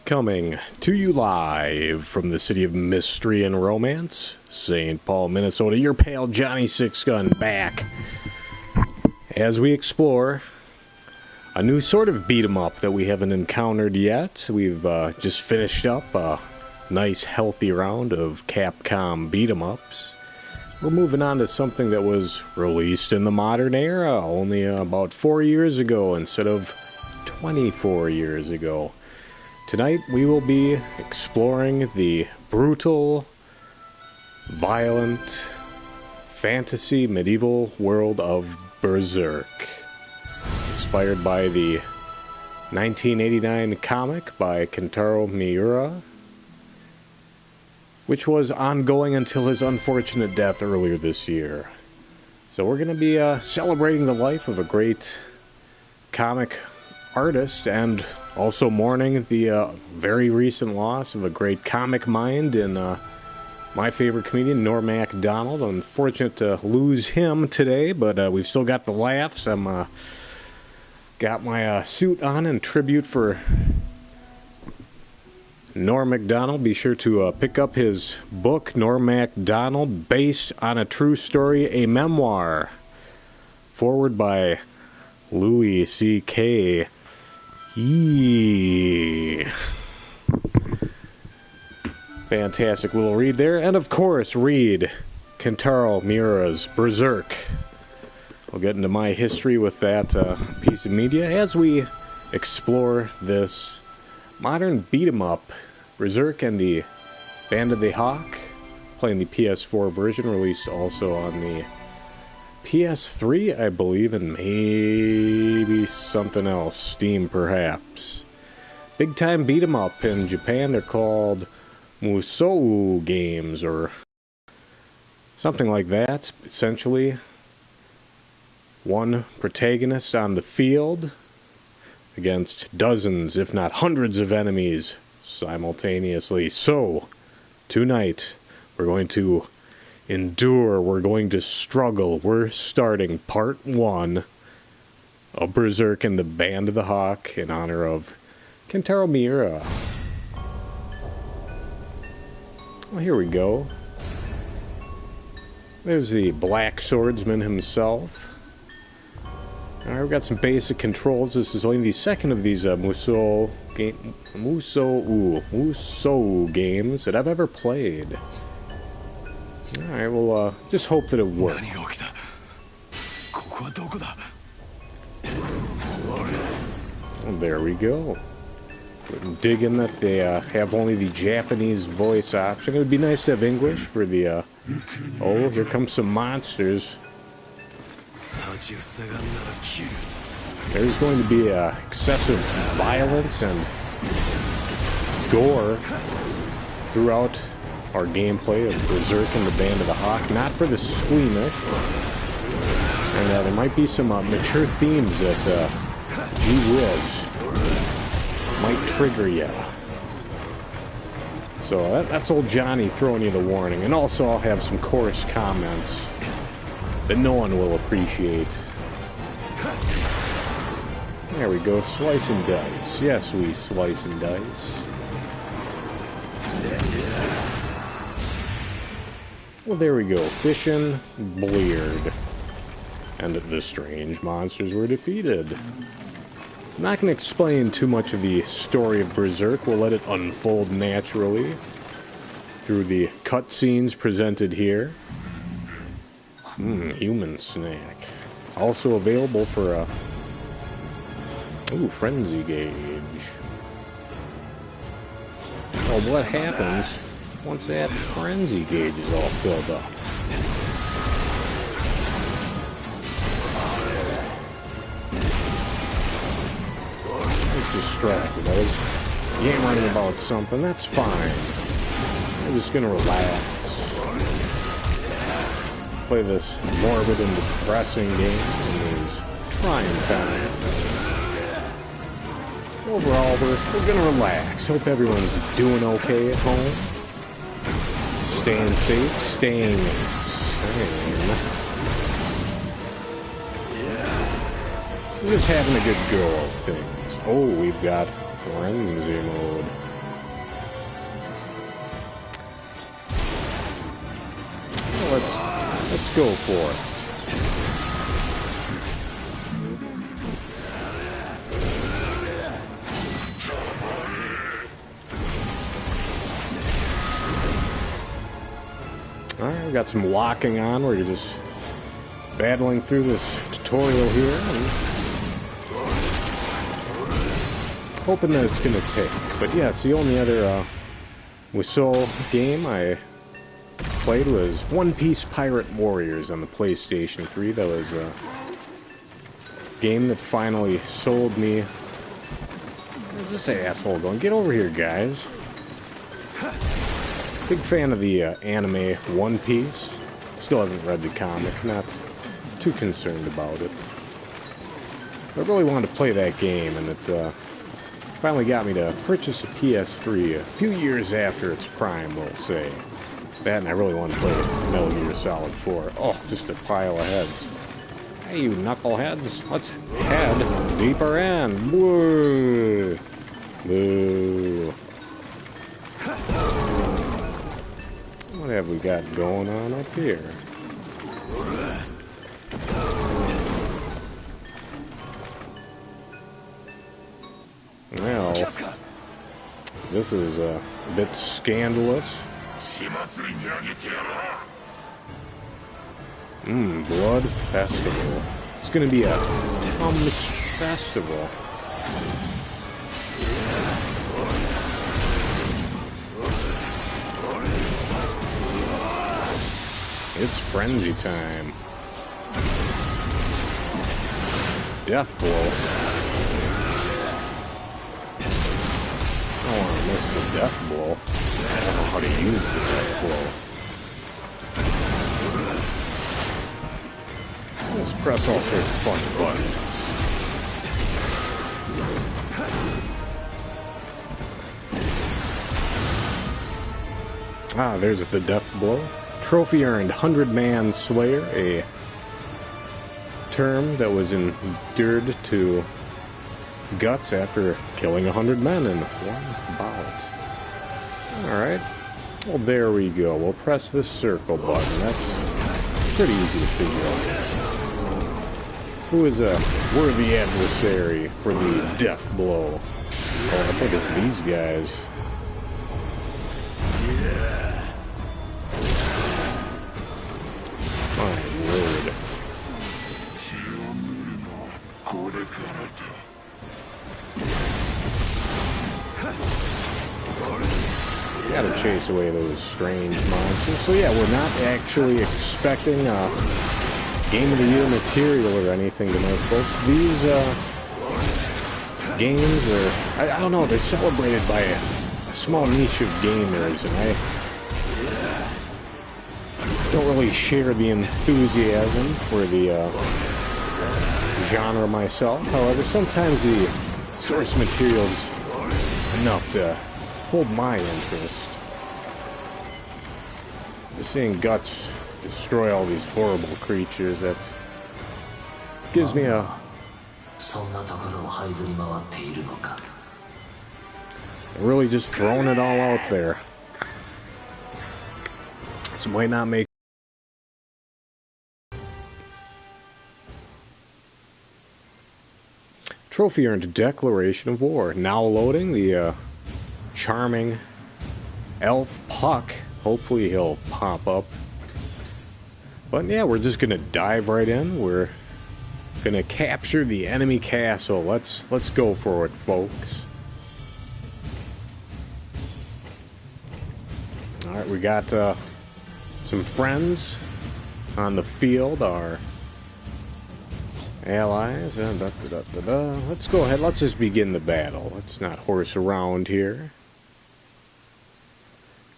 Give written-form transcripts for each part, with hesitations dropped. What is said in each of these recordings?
Coming to you live from the city of mystery and romance, St. Paul, Minnesota, your pal Johnny Sixgun back as we explore a new sort of beat-em-up that we haven't encountered yet. We've just finished up a nice healthy round of Capcom beat-em-ups. We're moving on to something that was released in the modern era only about 4 years ago instead of 24 years ago. Tonight we will be exploring the brutal, violent, fantasy medieval world of Berserk. Inspired by the 1989 comic by Kentaro Miura, which was ongoing until his unfortunate death earlier this year. So we're going to be celebrating the life of a great comic artist and also mourning the very recent loss of a great comic mind in my favorite comedian, Norm Macdonald. Unfortunate to lose him today, but we've still got the laughs. I'm got my suit on in tribute for Norm Macdonald. Be sure to pick up his book, Norm Macdonald, based on a true story, a memoir. Forward by Louis C.K. Fantastic little read there. And of course, read Kentaro Miura's Berserk. I'll get into my history with that piece of media as we explore this modern beat-em-up. Berserk and the Band of the Hawk, playing the PS4 version, released also on the PS3, I believe, and maybe something else. Steam, perhaps. Big-time beat-em-up in Japan. They're called Musou games, or something like that. Essentially, one protagonist on the field against dozens, if not hundreds of enemies simultaneously. So, tonight, we're going to endure, we're going to struggle. We're starting part 1 of Berserk and the Band of the Hawk in honor of Kentaro Miura. Well, here we go. There's the Black Swordsman himself. Alright, we've got some basic controls. This is only the second of these Musou games that I've ever played. Alright, we'll just hope that it works. Well, there we go. Digging that they have only the Japanese voice option. It would be nice to have English for the, oh, here come some monsters. There's going to be excessive violence and gore throughout our gameplay of Berserk and the Band of the Hawk. Not for the squeamish. And there might be some mature themes that, gee whiz, might trigger you. So that's old Johnny throwing you the warning. And also I'll have some coarse comments that no one will appreciate. There we go, slice and dice. Yes, we slice and dice. Well, there we go, fishing Bleared. and the strange monsters were defeated. I'm not going to explain too much of the story of Berserk. We'll let it unfold naturally through the cutscenes presented here. Human snack. Also available for a... Ooh, frenzy gauge. Well, what happens once that frenzy gauge is all filled up? Distracted. I was yammering about something. That's fine. I'm just gonna relax. Play this morbid and depressing game in these trying times. Overall, we're gonna relax. Hope everyone's doing okay at home. Staying safe, staying sane. We're just having a good go of things. Oh, we've got frenzy mode. Well, let's go for it. All right, we got some locking on. We're just battling through this tutorial here. Hoping that it's going to take. But yes, the only other Whistle game I played was One Piece Pirate Warriors on the PlayStation 3. That was a game that finally sold me. Where's this asshole going? Get over here, guys. Big fan of the anime One Piece. Still haven't read the comic. Not too concerned about it. I really wanted to play that game, and it finally got me to purchase a PS3 a few years after its prime, we'll say. That, and I really wanted to play Metal Gear Solid 4. Oh, just a pile of heads. Hey, you knuckleheads, let's head deeper in. Woo! Boo. What have we got going on up here? Well, this is a bit scandalous. Blood Festival. It's gonna be a Tums Festival. It's frenzy time. Death blow. I don't want to miss the death blow. I don't know how to use the death blow. Let's press all sorts of fun buttons. Ah, there's the death blow. Trophy earned 100-Man Slayer, a term that was endured to Guts after killing 100 men in one bout. Alright. Well, there we go. We'll press the circle button. That's pretty easy to figure out. Who is a worthy adversary for the death blow? Oh, I think it's these guys. My word. Gotta chase away those strange monsters. So yeah, we're not actually expecting Game of the Year material or anything tonight, folks. These games are, I don't know, they're celebrated by a small niche of gamers, and I don't really share the enthusiasm for the genre myself. However, sometimes the source material's enough to hold my interest. Just seeing Guts destroy all these horrible creatures, that gives me a... really just throwing it all out there. This might not make... Trophy earned Declaration of War. Now loading the charming elf Puck. Hopefully he'll pop up. But yeah, we're just gonna dive right in. We're gonna capture the enemy castle. Let's go for it, folks. Alright, we got some friends on the field, our allies. Let's go ahead, let's just begin the battle. Let's not horse around here.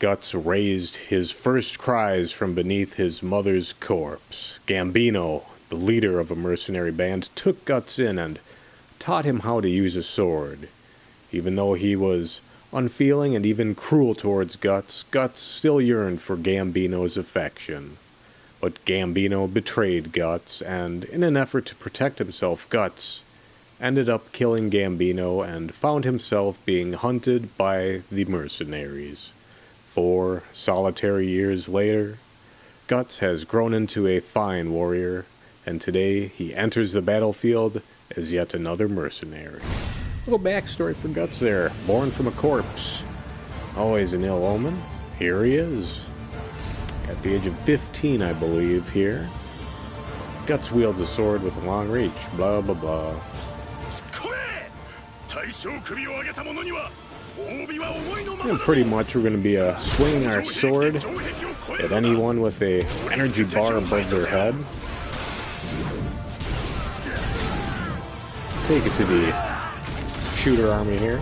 Guts raised his first cries from beneath his mother's corpse. Gambino, the leader of a mercenary band, took Guts in and taught him how to use a sword. Even though he was unfeeling and even cruel towards Guts, Guts still yearned for Gambino's affection. But Gambino betrayed Guts, and in an effort to protect himself, Guts ended up killing Gambino and found himself being hunted by the mercenaries. 4 solitary years later, Guts has grown into a fine warrior, and today he enters the battlefield as yet another mercenary. Little backstory for Guts there. Born from a corpse. Always an ill omen. Here he is. At the age of 15, I believe, here. Guts wields a sword with a long reach. Blah, blah, blah. And pretty much we're going to be swinging our sword at anyone with a energy bar above their head. Take it to the shooter army here.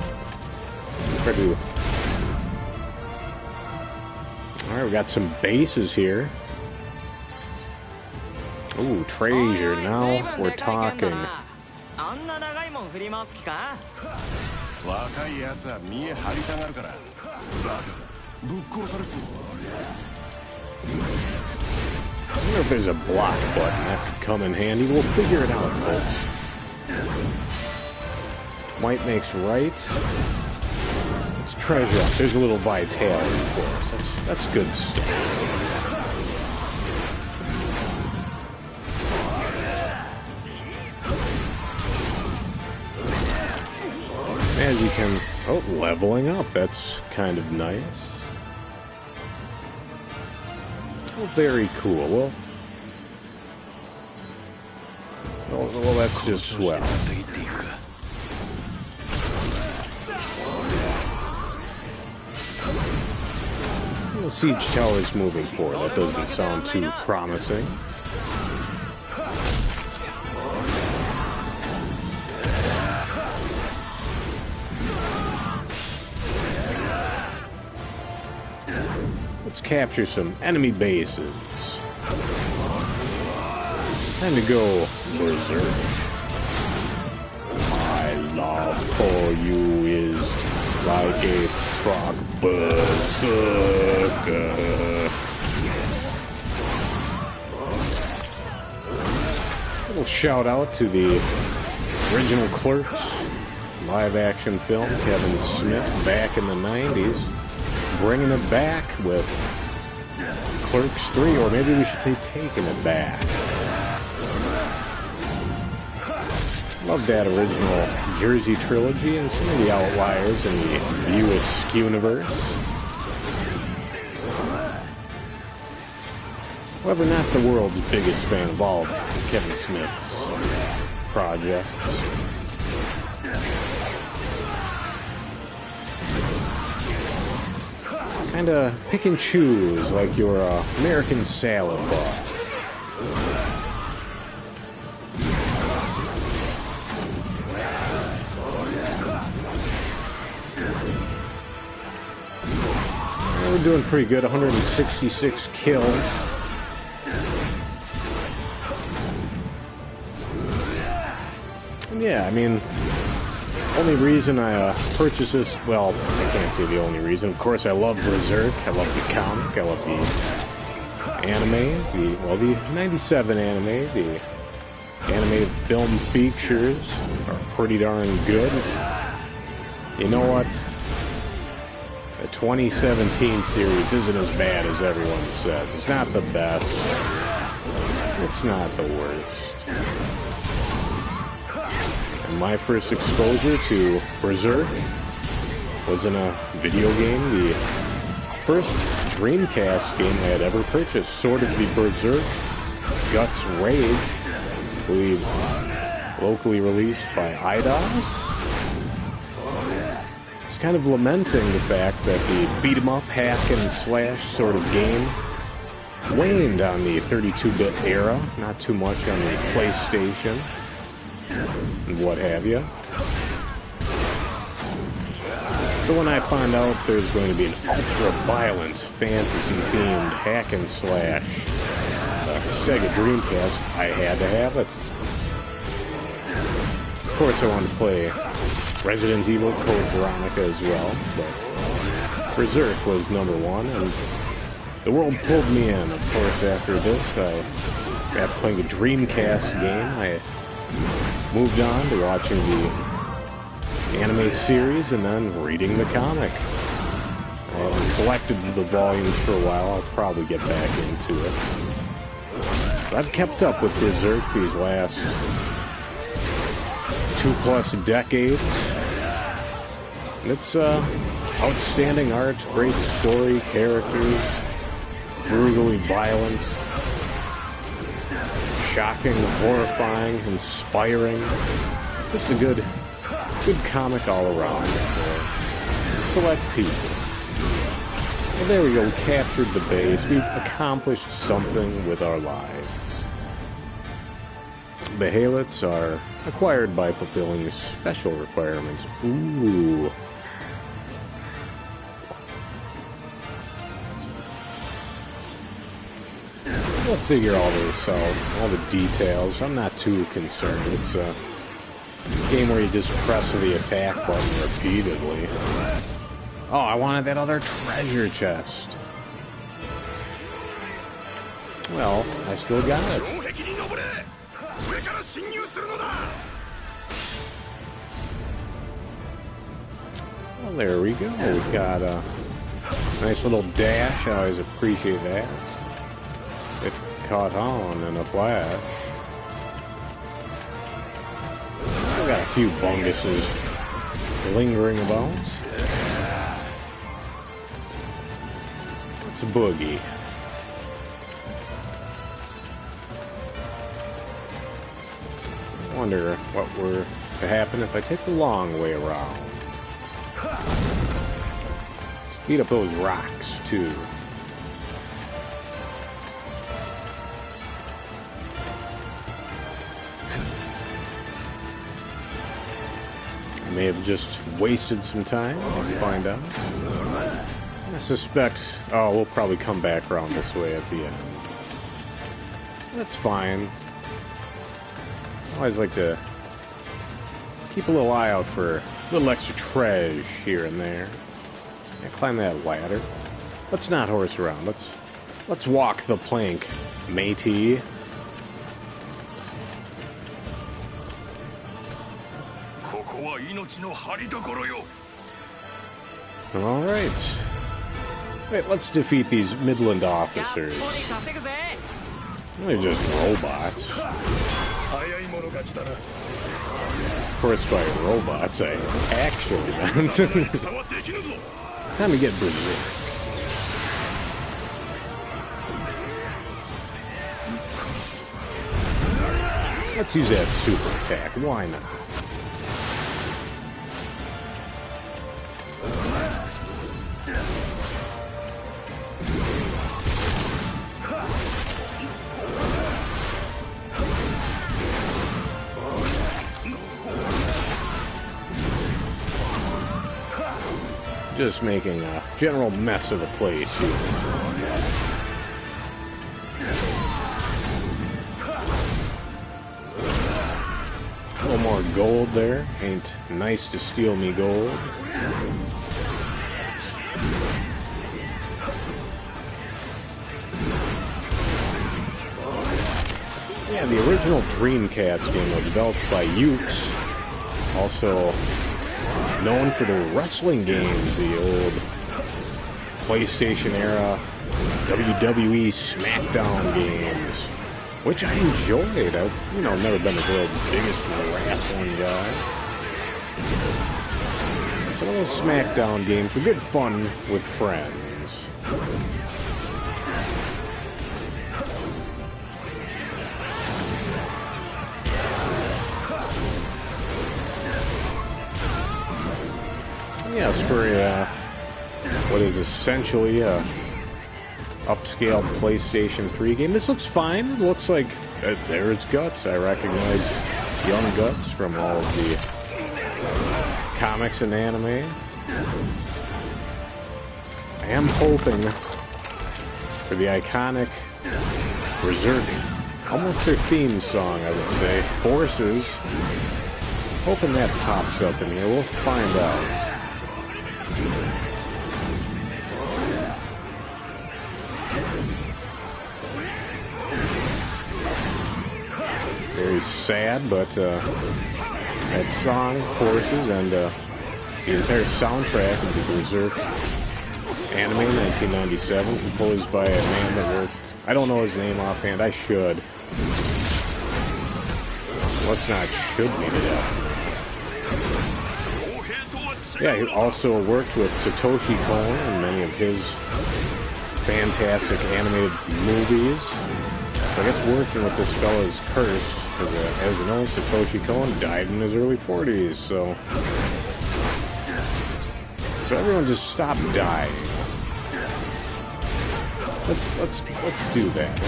Alright, we got some bases here. Ooh, treasure. Now we're talking. I wonder if there's a block button that could come in handy. We'll figure it out, folks. Might makes right. Let's treasure up. There's a little vitality for us. That's good stuff. As you can... Oh, leveling up. That's kind of nice. Oh, very cool. Well, that's just swell. The siege tower's moving forward. That doesn't sound too promising. Let's capture some enemy bases. Time to go Berserk. My love for you is like a frog berserker. Little shout out to the original Clerks live action film. Kevin Smith back in the 90s. Bringing it back with Clerks 3, or maybe we should say taking it back. Love that original Jersey trilogy and some of the outliers in the View universe. However, not the world's biggest fan of all of Kevin Smith's projects. Kind of pick and choose like your American salad bar. We're doing pretty good, 166 kills. And yeah, I mean, only reason I purchased this, well, I can't say the only reason. Of course, I love Berserk, I love the comic, I love the anime, the 97 anime, the animated film features are pretty darn good. You know what? The 2017 series isn't as bad as everyone says. It's not the best. It's not the worst. My first exposure to Berserk was in a video game, the first Dreamcast game I had ever purchased, Sword of the Berserk, Guts Rage, I believe locally released by atBotH. It's kind of lamenting the fact that the beat-em-up, hack-and-slash sort of game waned on the 32-bit era, not too much on the PlayStation, and what have you. So when I found out there's going to be an ultra-violent, fantasy-themed hack-and-slash Sega Dreamcast, I had to have it. Of course I wanted to play Resident Evil Code Veronica as well, but Berserk was number one, and the world pulled me in. Of course, after this, after playing a Dreamcast game, I moved on to watching the anime series and then reading the comic. I haven't collected the volumes for a while. I'll probably get back into it. But I've kept up with Berserk these last 2+ decades. And it's outstanding art, great story, characters, brutally violent, shocking, horrifying, inspiring. Just a good comic all around for select people. Well, there we go. We captured the base. We've accomplished something with our lives. The Halets are acquired by fulfilling special requirements. Ooh. We'll figure all this out, all the details. I'm not too concerned. It's a game where you just press the attack button repeatedly. Oh, I wanted that other treasure chest. Well, I still got it. Well, there we go. We got a nice little dash. I always appreciate that. It caught on in a flash. I've got a few bunguses lingering about. It's a boogie. I wonder what were to happen if I take the long way around. Speed up those rocks, too. I may have just wasted some time. We'll find out. I suspect... Oh, we'll probably come back around this way at the end. That's fine. I always like to keep a little eye out for a little extra treasure here and there. I climb that ladder. Let's not horse around. Let's walk the plank, matey. Alright. Wait, let's defeat these Midland officers. They're just robots. Of course, by robots, I actually meant. Time to get Berserk. Let's use that super attack. Why not? Just making a general mess of the place here. A little more gold there. Ain't nice to steal me gold. Yeah, the original Dreamcast game was developed by Ukes, also known for the wrestling games, the old PlayStation era WWE SmackDown games. which I enjoyed. I've, never been the world's biggest wrestling guy. Some of those SmackDown games were good fun with friends. Yes, for what is essentially a upscale PlayStation 3 game. This looks fine. It looks like there's Guts. I recognize young Guts from all of the comics and anime. I am hoping for the iconic Berserker, almost their theme song, I would say, Forces. Hoping that pops up in here. We'll find out. Very sad, but that song, Forces, and the entire soundtrack of the Berserk anime in 1997, composed by a man that worked... I don't know his name offhand, I should. Let's not should me to death. Yeah, he also worked with Satoshi Kon in many of his fantastic animated movies. So I guess working with this fellow is cursed, because as you know, Satoshi Kon died in his early 40s, so everyone just stop dying. Let's do that.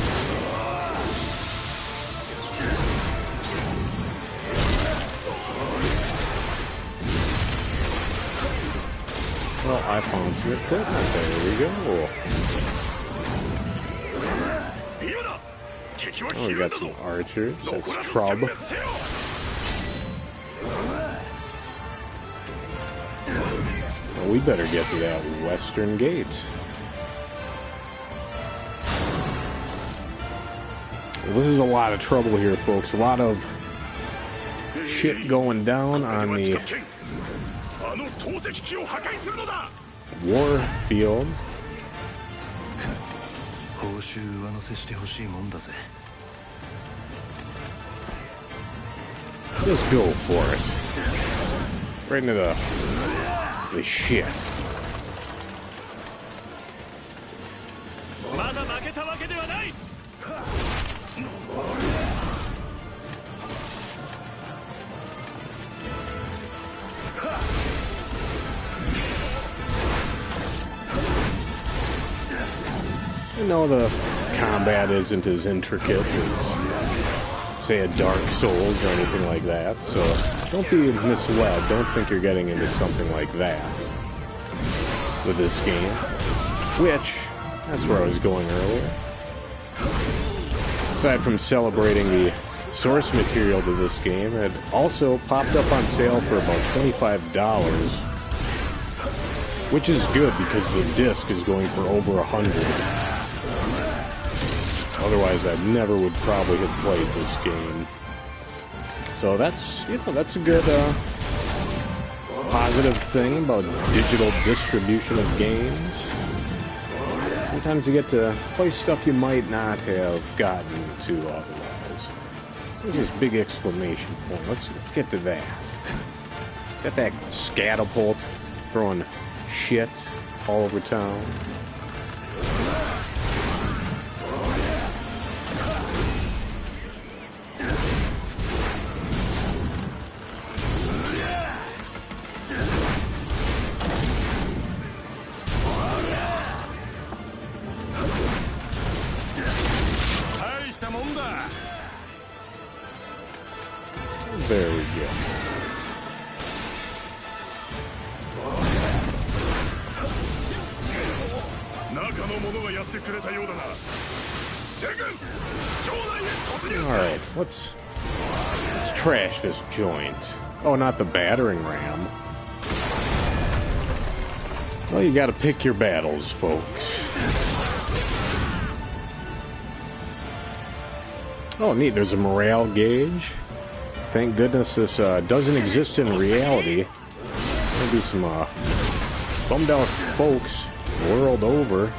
Well, I found some equipment. There we go. Oh, we got some archers. That's Trub. Well, we better get to that western gate. Well, this is a lot of trouble here, folks. A lot of shit going down on the war field. Just go for it. Right into the shit. I know the combat isn't as intricate as, say, a Dark Souls or anything like that, so don't be misled. Don't think you're getting into something like that with this game. Which, that's where I was going earlier. Aside from celebrating the source material to this game, it also popped up on sale for about $25. Which is good because the disc is going for over $100. Otherwise, I never would probably have played this game. So that's, that's a good positive thing about digital distribution of games. Sometimes you get to play stuff you might not have gotten to otherwise. There's this big exclamation point. Let's get to that. Got that scatapult throwing shit all over town. There we go. Alright, let's trash this joint. Oh, not the battering ram. Well, you gotta pick your battles, folks. Oh, neat, there's a morale gauge. Thank goodness this doesn't exist in reality. There'll be some bummed out folks world over.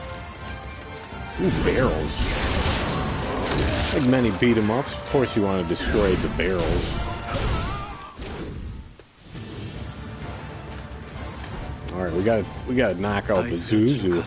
Ooh, barrels. Like many beat 'em ups, of course you want to destroy the barrels. Alright, we gotta knock out the Zuzu.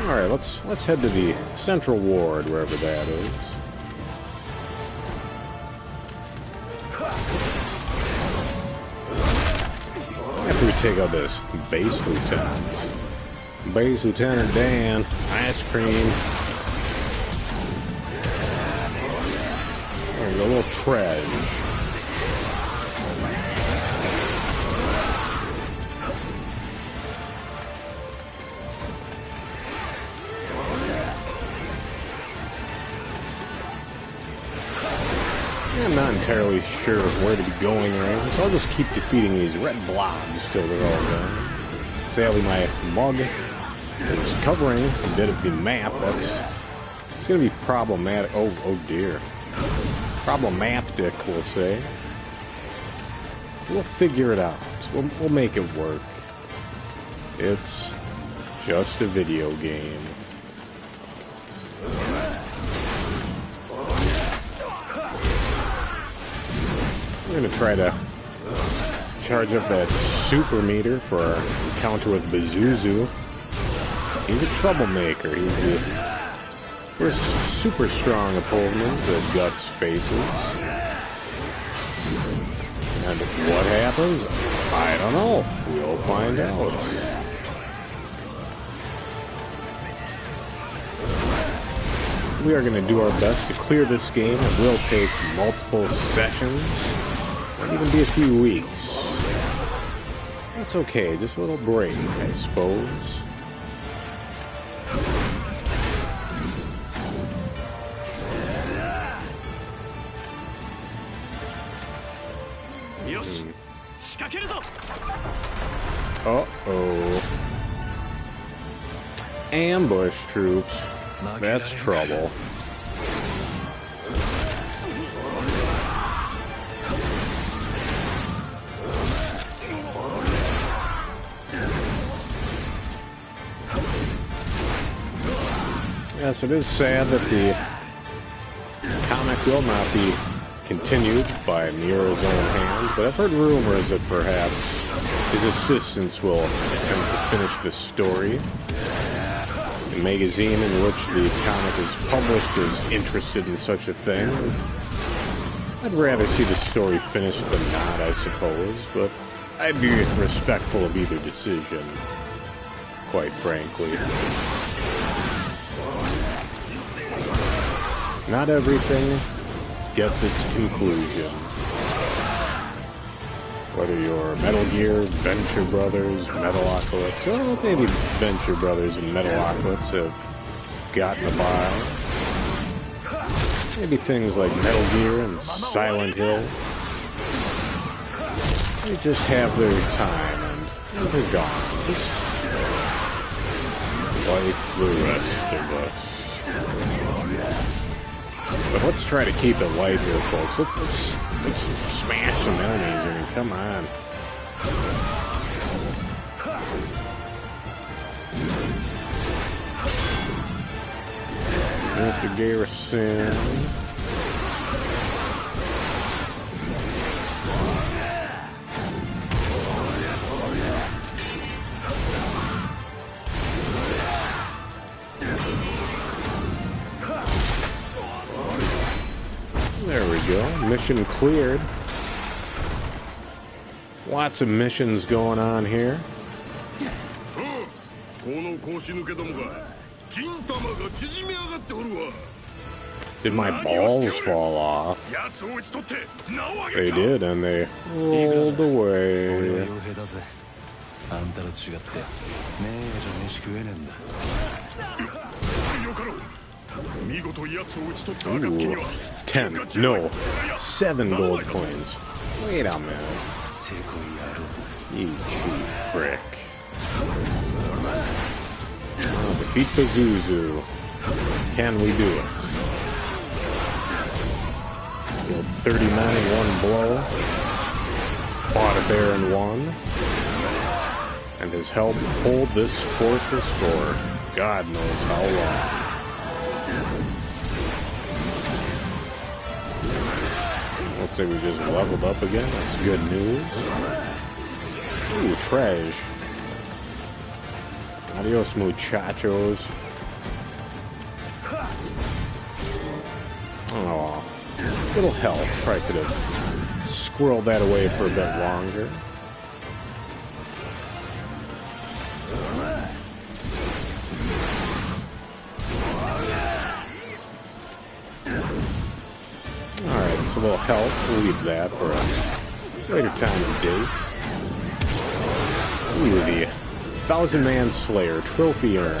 Alright, let's head to the central ward, wherever that is. After we take out this base lieutenant. Base Lieutenant Dan, ice cream. There's a little tread. I'm not entirely sure where to be going or anything, so I'll just keep defeating these red blobs till they're all done. Sadly, my mug is covering a bit of the map. It's going to be problematic. Oh dear. Problematic, we'll say. We'll figure it out. We'll make it work. It's just a video game. We're going to try to charge up that super meter for our encounter with Bazuzu. He's a troublemaker. He's the first super strong opponent that Guts faces. And what happens? I don't know. We'll find out. We are going to do our best to clear this game. It will take multiple sessions. Might even be a few weeks. That's okay, just a little break, I suppose. Uh-oh. Ambush troops. That's trouble. Yes, it is sad that the comic will not be continued by Miura's own hand, but I've heard rumors that perhaps his assistants will attempt to finish the story. The magazine in which the comic is published is interested in such a thing. I'd rather see the story finished than not, I suppose, but I'd be respectful of either decision, quite frankly. Not everything gets its conclusion. Whether you're Metal Gear, Venture Brothers, Metalocalypse, well, maybe Venture Brothers and Metalocalypse have gotten a bile. Maybe things like Metal Gear and Silent Hill. They just have their time and they're gone. Just like the rest of us. But let's try to keep it light here, folks. Let's smash some enemies. I mean, come on. There's the garrison. There we go. Mission cleared. Lots of missions going on here. Did my balls fall off? They did, and they rolled away. Ooh, 10, no, 7 gold coins. Wait a minute. You cheap prick. Oh, defeat Bazuzu. Can we do it? Killed 30 men in one blow. Fought a bear in one. And has helped hold this fortress for God knows how long. Looks like we just leveled up again. That's good news. Ooh, trash. Adios, muchachos. Oh, little health. Probably could have squirreled that away for a bit longer. Alright, it's a little health. We'll leave that for a later time and date. Ooh, the 1,000-man Slayer trophy earned.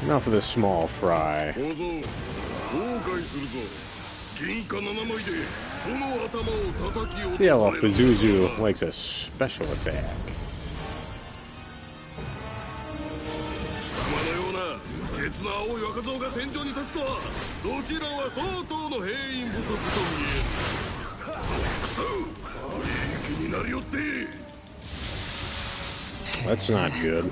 Enough of this small fry. See how Pazuzu likes a special attack. That's not good.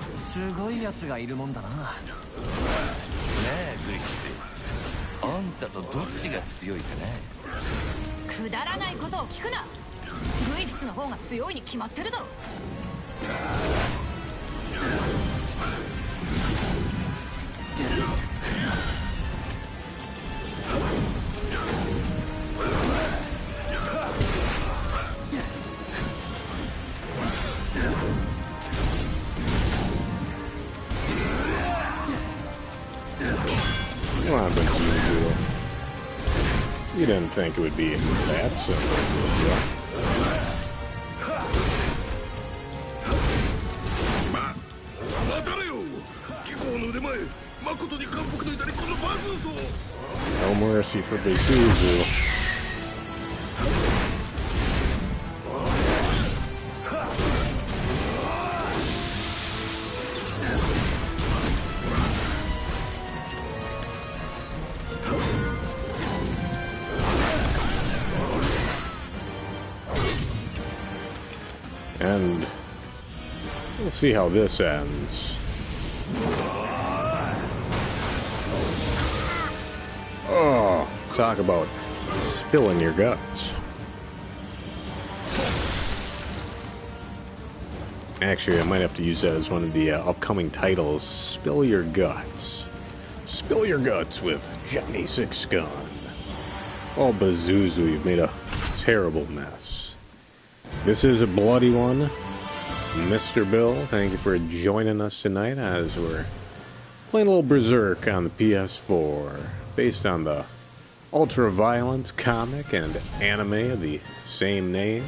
Come on, Bazuzu. You didn't think it would be that simple, did you? No mercy for Bazuzu. And we'll see how this ends. Oh, talk about spilling your guts. Actually, I might have to use that as one of the upcoming titles. Spill your guts. Spill your guts with Johnny Sixgun. Oh, Bazuzu, you've made a terrible mess. This is a bloody one. Mr. Bill, thank you for joining us tonight as we're playing a little Berserk on the PS4, based on the ultra-violent comic and anime of the same name.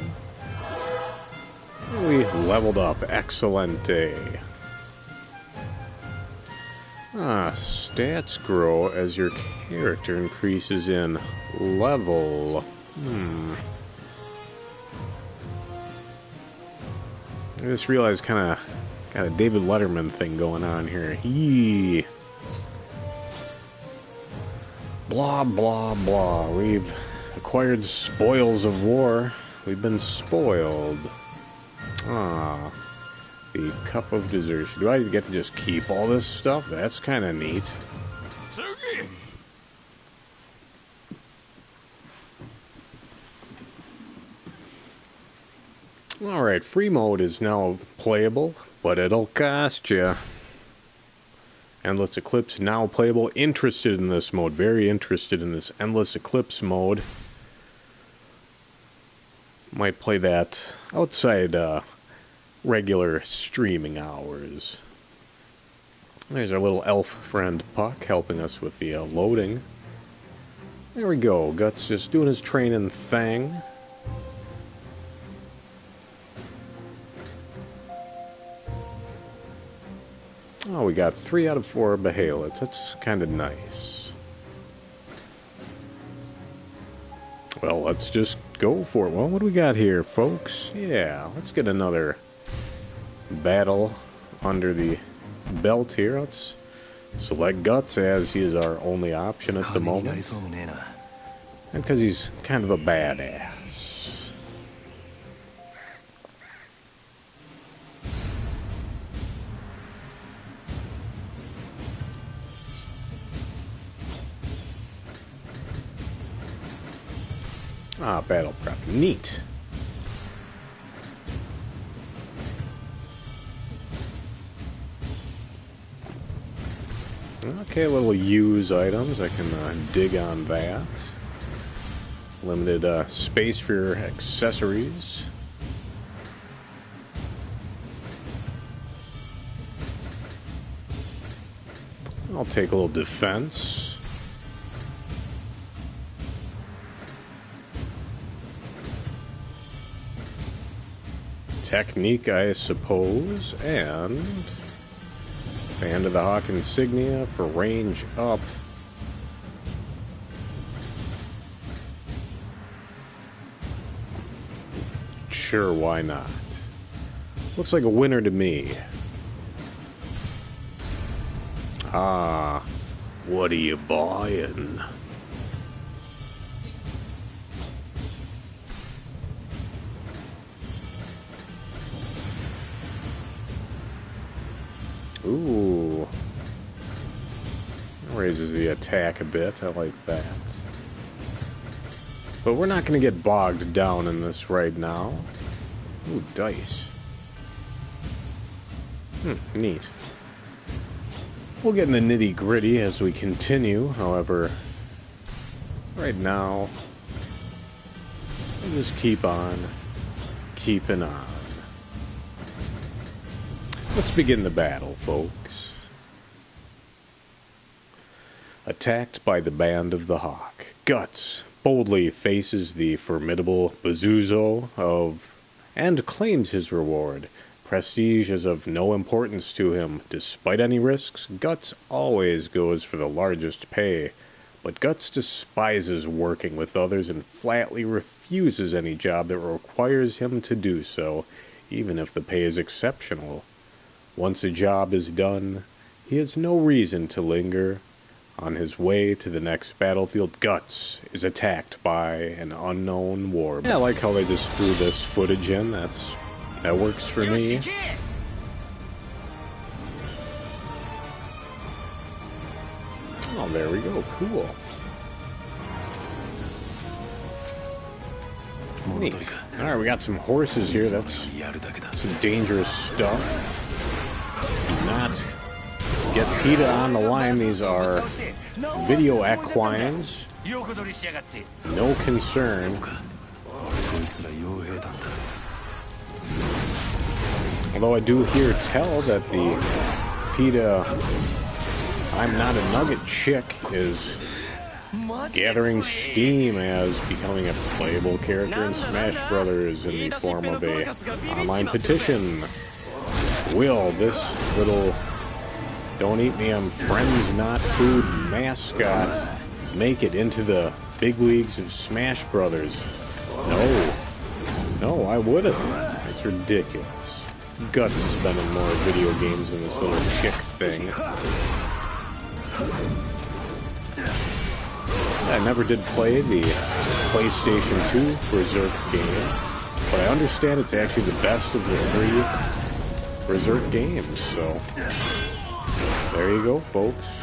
We leveled up. Excelente. Stats grow as your character increases in level. I just realized kind of got a David Letterman thing going on here. Blah, blah, blah. We've acquired spoils of war. We've been spoiled. The cup of desertion. Do I get to just keep all this stuff? That's kind of neat. Alright, free mode is now playable, but it'll cost you. Endless Eclipse now playable. Interested in this mode. Very interested in this Endless Eclipse mode. Might play that outside regular streaming hours. There's our little elf friend Puck helping us with the loading. There we go. Guts just doing his training thing. Oh, we got 3 out of 4 Behalets. That's kind of nice. Well, let's just go for it. Well, what do we got here, folks? Yeah, let's get another battle under the belt here. Let's select Guts as he is our only option at the moment. And because he's kind of a badass. Ah, battle prep. Neat. Okay, little use items. I can dig on that. Limited space for your accessories. I'll take a little defense. Technique, I suppose, and Band of the Hawk insignia for range up. Sure, why not? Looks like a winner to me. Ah, what are you buying? Ooh. Raises the attack a bit. I like that. But we're not going to get bogged down in this right now. Ooh, dice. Neat. We'll get in the nitty-gritty as we continue. However, right now, we'll just keep on keeping on. Let's begin the battle, folks. Attacked by the Band of the Hawk, Guts boldly faces the formidable Bazuzo and claims his reward. Prestige is of no importance to him. Despite any risks, Guts always goes for the largest pay. But Guts despises working with others and flatly refuses any job that requires him to do so, even if the pay is exceptional. Once a job is done, he has no reason to linger. On his way to the next battlefield, Guts is attacked by an unknown warband. Yeah, I like how they just threw this footage in. That works for me. Oh, there we go. Cool. Neat. Alright, we got some horses here. That's some dangerous stuff. Do not get PETA on the line. These are video equines. No concern. Although I do hear tell that the PETA I'm Not a Nugget chick is gathering steam as becoming a playable character in Smash Brothers in the form of a online petition. Will this little Don't Eat Me, I'm Friends Not Food mascot make it into the big leagues of Smash Brothers? No, I wouldn't. It's ridiculous. Guts is spending more video games than this little chick thing. I never did play the PlayStation 2 Berserk game, but I understand it's actually the best of the 3 Berserk games, so there you go, folks.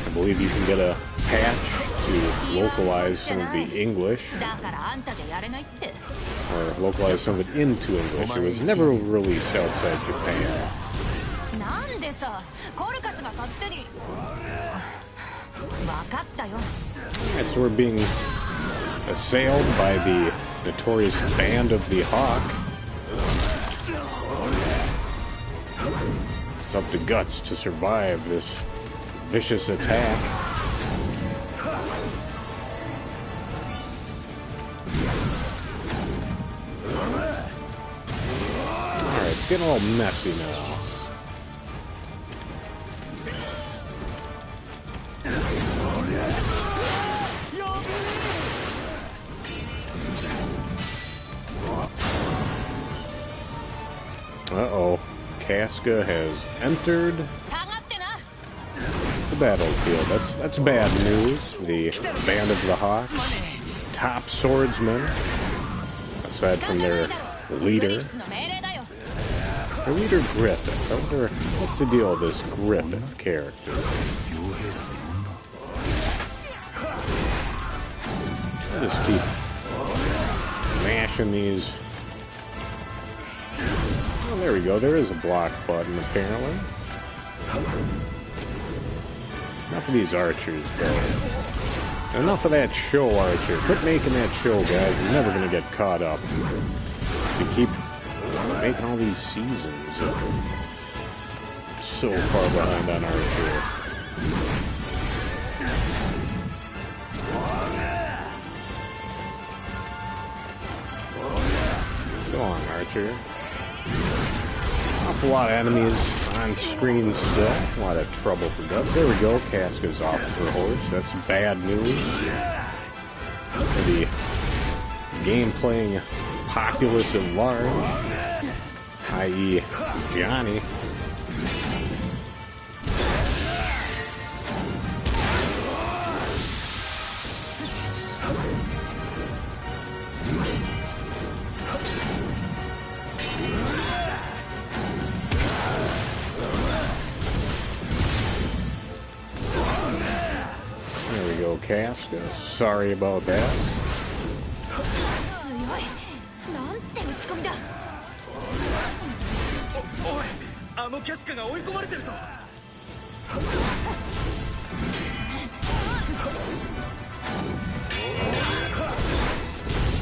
I believe you can get a patch to localize some of the English, or localize some of it into English. It was never released outside Japan. Alright, so we're being assailed by the notorious Band of the Hawk. It's up to Guts to survive this vicious attack. Alright, it's getting all messy now. Uh-oh. Casca has entered the battlefield. That's bad news. The Band of the Hawk, top swordsmen, aside from their leader. Their leader, Griffith. I wonder, what's the deal with this Griffith character? I'll just keep mashing these. Oh, there we go. There is a block button, apparently. Enough of these archers, though. Enough of that show, Archer. Quit making that show, guys. You're never going to get caught up. You keep making all these seasons. So far behind on Archer. Go on, Archer. Awful lot of enemies on screen still. A lot of trouble for Guts. There we go. Casca's off her horse. That's bad news for the game-playing populace at large, i.e. Johnny. Casca. Sorry about that.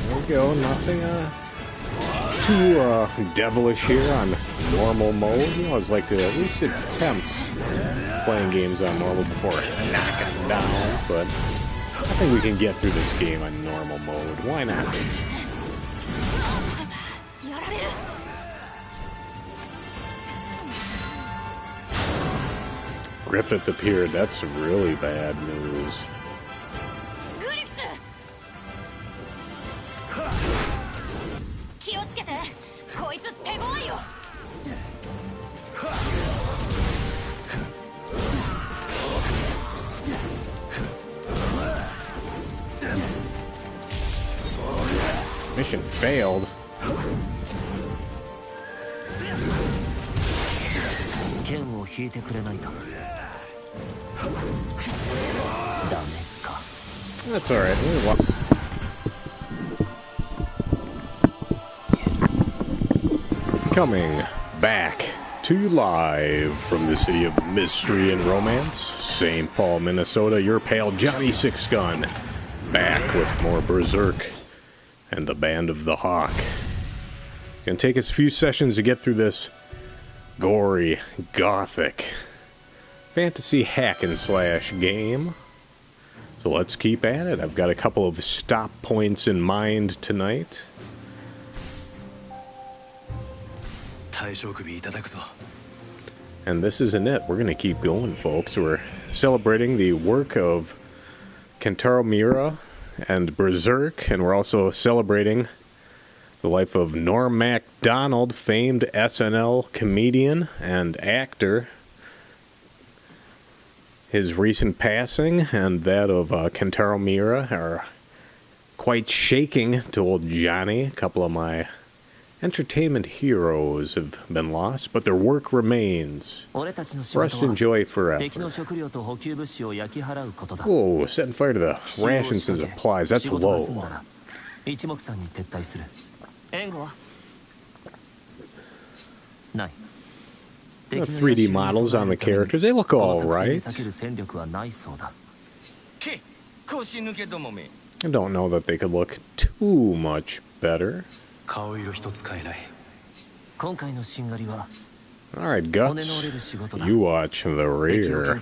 There we go. Nothing too devilish here on normal mode. You always like to at least attempt playing games on normal before knocking them down, but I think we can get through this game on normal mode. Why not? Griffith appeared. That's really bad news. Mission failed. That's alright. Coming back to you live from the city of mystery and romance, St. Paul, Minnesota, your pal Johnny Sixgun, back with more Berserk and the Band of the Hawk. It's gonna take us a few sessions to get through this gory, gothic, fantasy hack and slash game. So let's keep at it. I've got a couple of stop points in mind tonight. And this isn't it. We're gonna keep going, folks. We're celebrating the work of Kentaro Miura and Berserk, and we're also celebrating the life of Norm Macdonald, famed SNL comedian and actor. His recent passing and that of Kentaro Miura are quite shaking to old Johnny. A couple of my entertainment heroes have been lost, but their work remains for us to enjoy forever. Whoa, setting fire to the rations and supplies, that's low. The 3D models on the characters, they look alright. I don't know that they could look too much better. Alright, Guts, you watch the rear.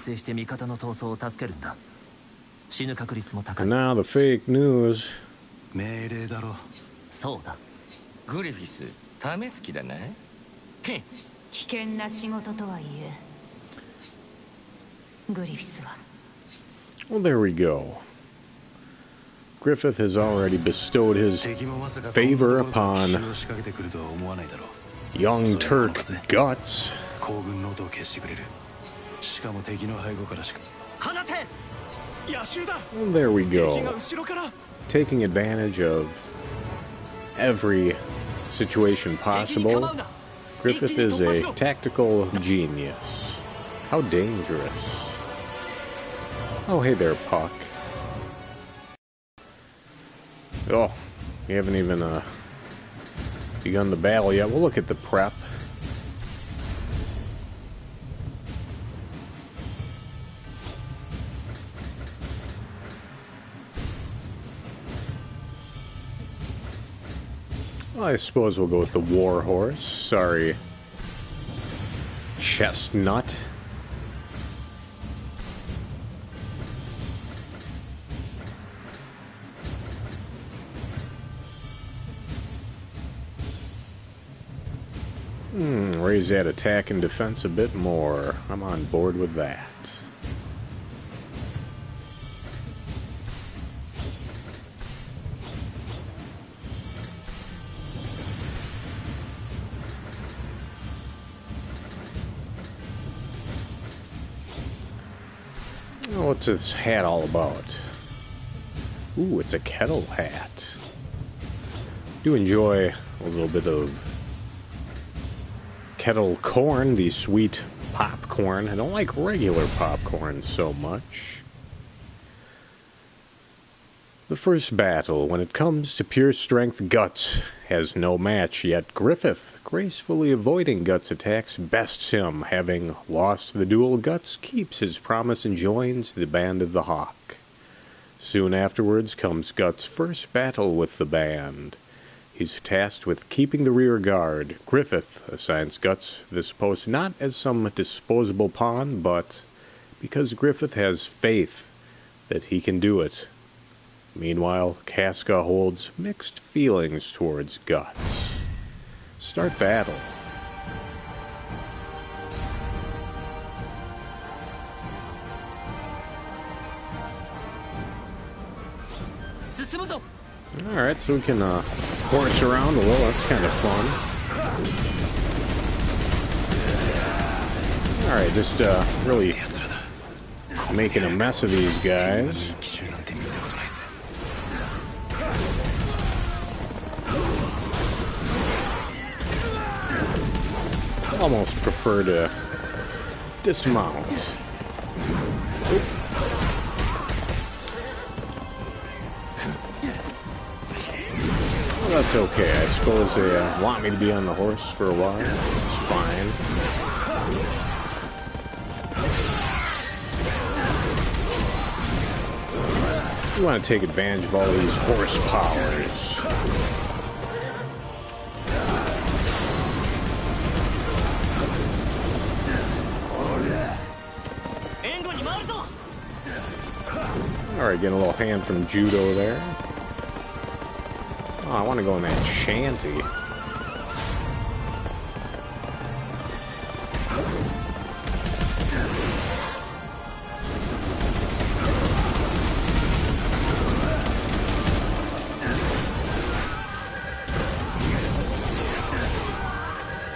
And now the fake news. Well, there we go. Griffith has already bestowed his favor upon Young Turk Guts. And there we go. Taking advantage of every situation possible. Griffith is a tactical genius. How dangerous. Oh, hey there, Puck. Oh, we haven't even begun the battle yet. We'll look at the prep. Well, I suppose we'll go with the war horse. Sorry, Chestnut. Raise that attack and defense a bit more. I'm on board with that. Oh, what's this hat all about? Ooh, it's a kettle hat. Do enjoy a little bit of kettle corn, the sweet popcorn. I don't like regular popcorn so much. The first battle, when it comes to pure strength, Guts has no match, yet Griffith, gracefully avoiding Guts' attacks, bests him. Having lost the duel, Guts keeps his promise and joins the Band of the Hawk. Soon afterwards comes Guts' first battle with the band. He's tasked with keeping the rear guard. Griffith assigns Guts this post not as some disposable pawn, but because Griffith has faith that he can do it. Meanwhile, Casca holds mixed feelings towards Guts. Start battle. Alright, so we can horse around a little. That's kind of fun. Alright, just really making a mess of these guys. Almost prefer to dismount. Oop. Well, that's okay. I suppose they want me to be on the horse for a while. It's fine. You want to take advantage of all these horse powers. Alright, getting a little hand from Judo there. Oh, I want to go in that shanty.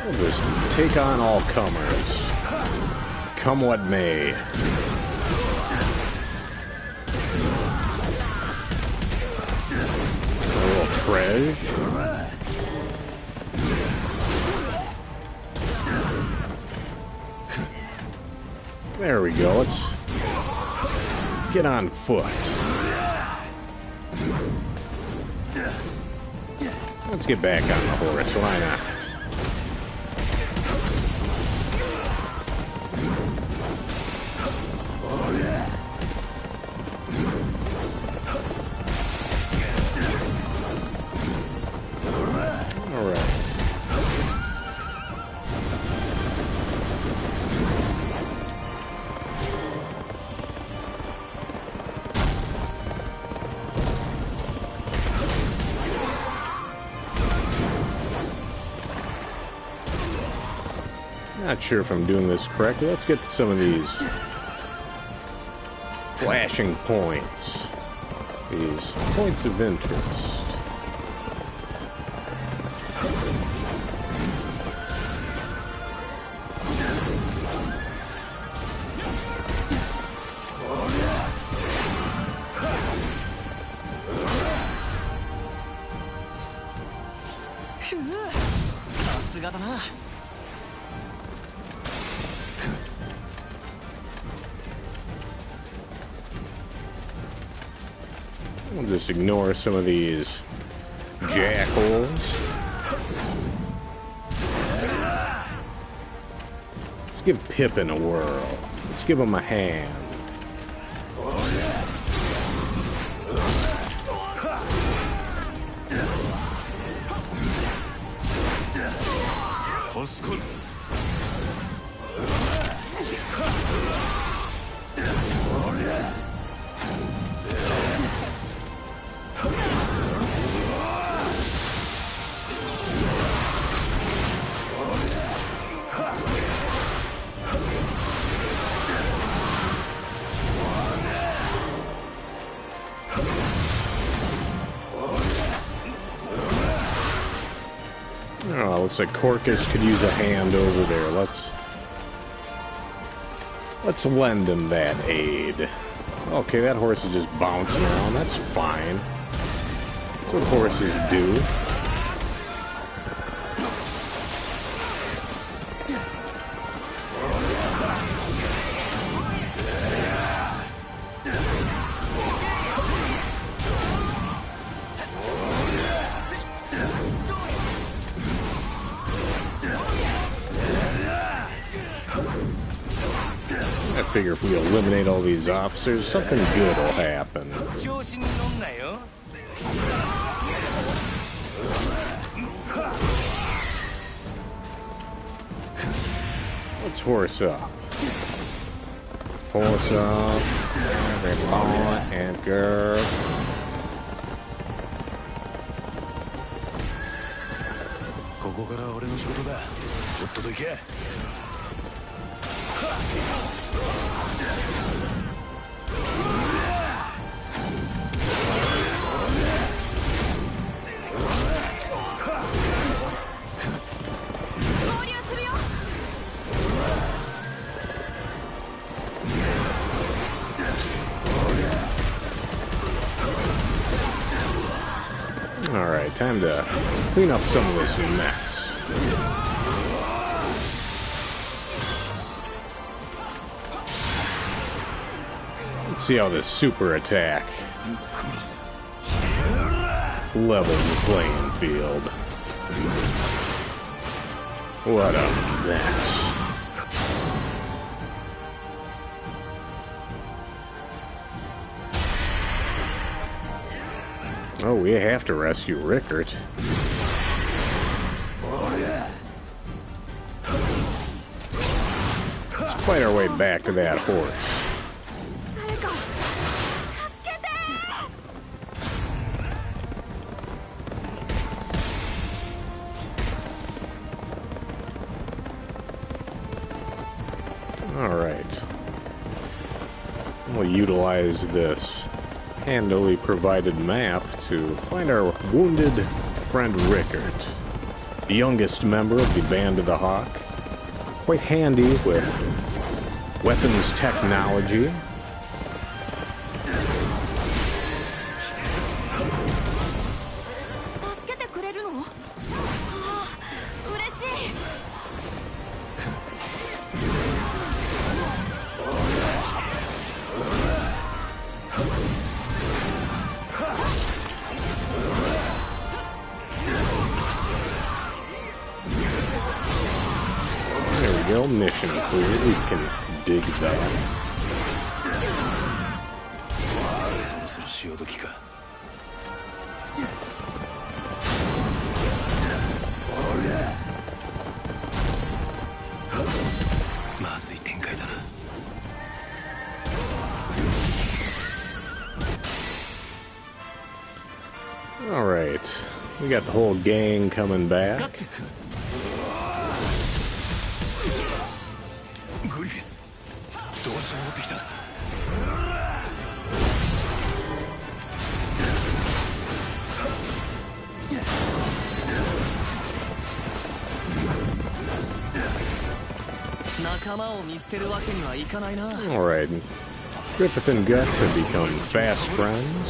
We'll just take on all comers. Come what may. Treasure. There we go. Let's get on foot. Let's get back on the horse. Why not? Not sure if I'm doing this correctly. Let's get to some of these flashing points. These points of interest. We'll just ignore some of these jackholes. Let's give Pippin a whirl. Let's give him a hand. Oh, looks like Corcus could use a hand over there. Let's lend him that aid. Okay, that horse is just bouncing around. That's fine. That's what horses do. I figure if we eliminate all these officers, something good will happen. Let's horse up. Horse up. Every boy and girl. Alright, time to clean up some of this mess. Let's see how this super attack levels the playing field. What a mess. Oh, we have to rescue Rickert. Let's fight our way back to that horse. Alright. We'll utilize this handily provided map to find our wounded friend Rickert, the youngest member of the Band of the Hawk. Quite handy with weapons technology. Mission cleared. We can dig that. All right, we got the whole gang coming back. Alright, Griffith and Guts have become fast friends.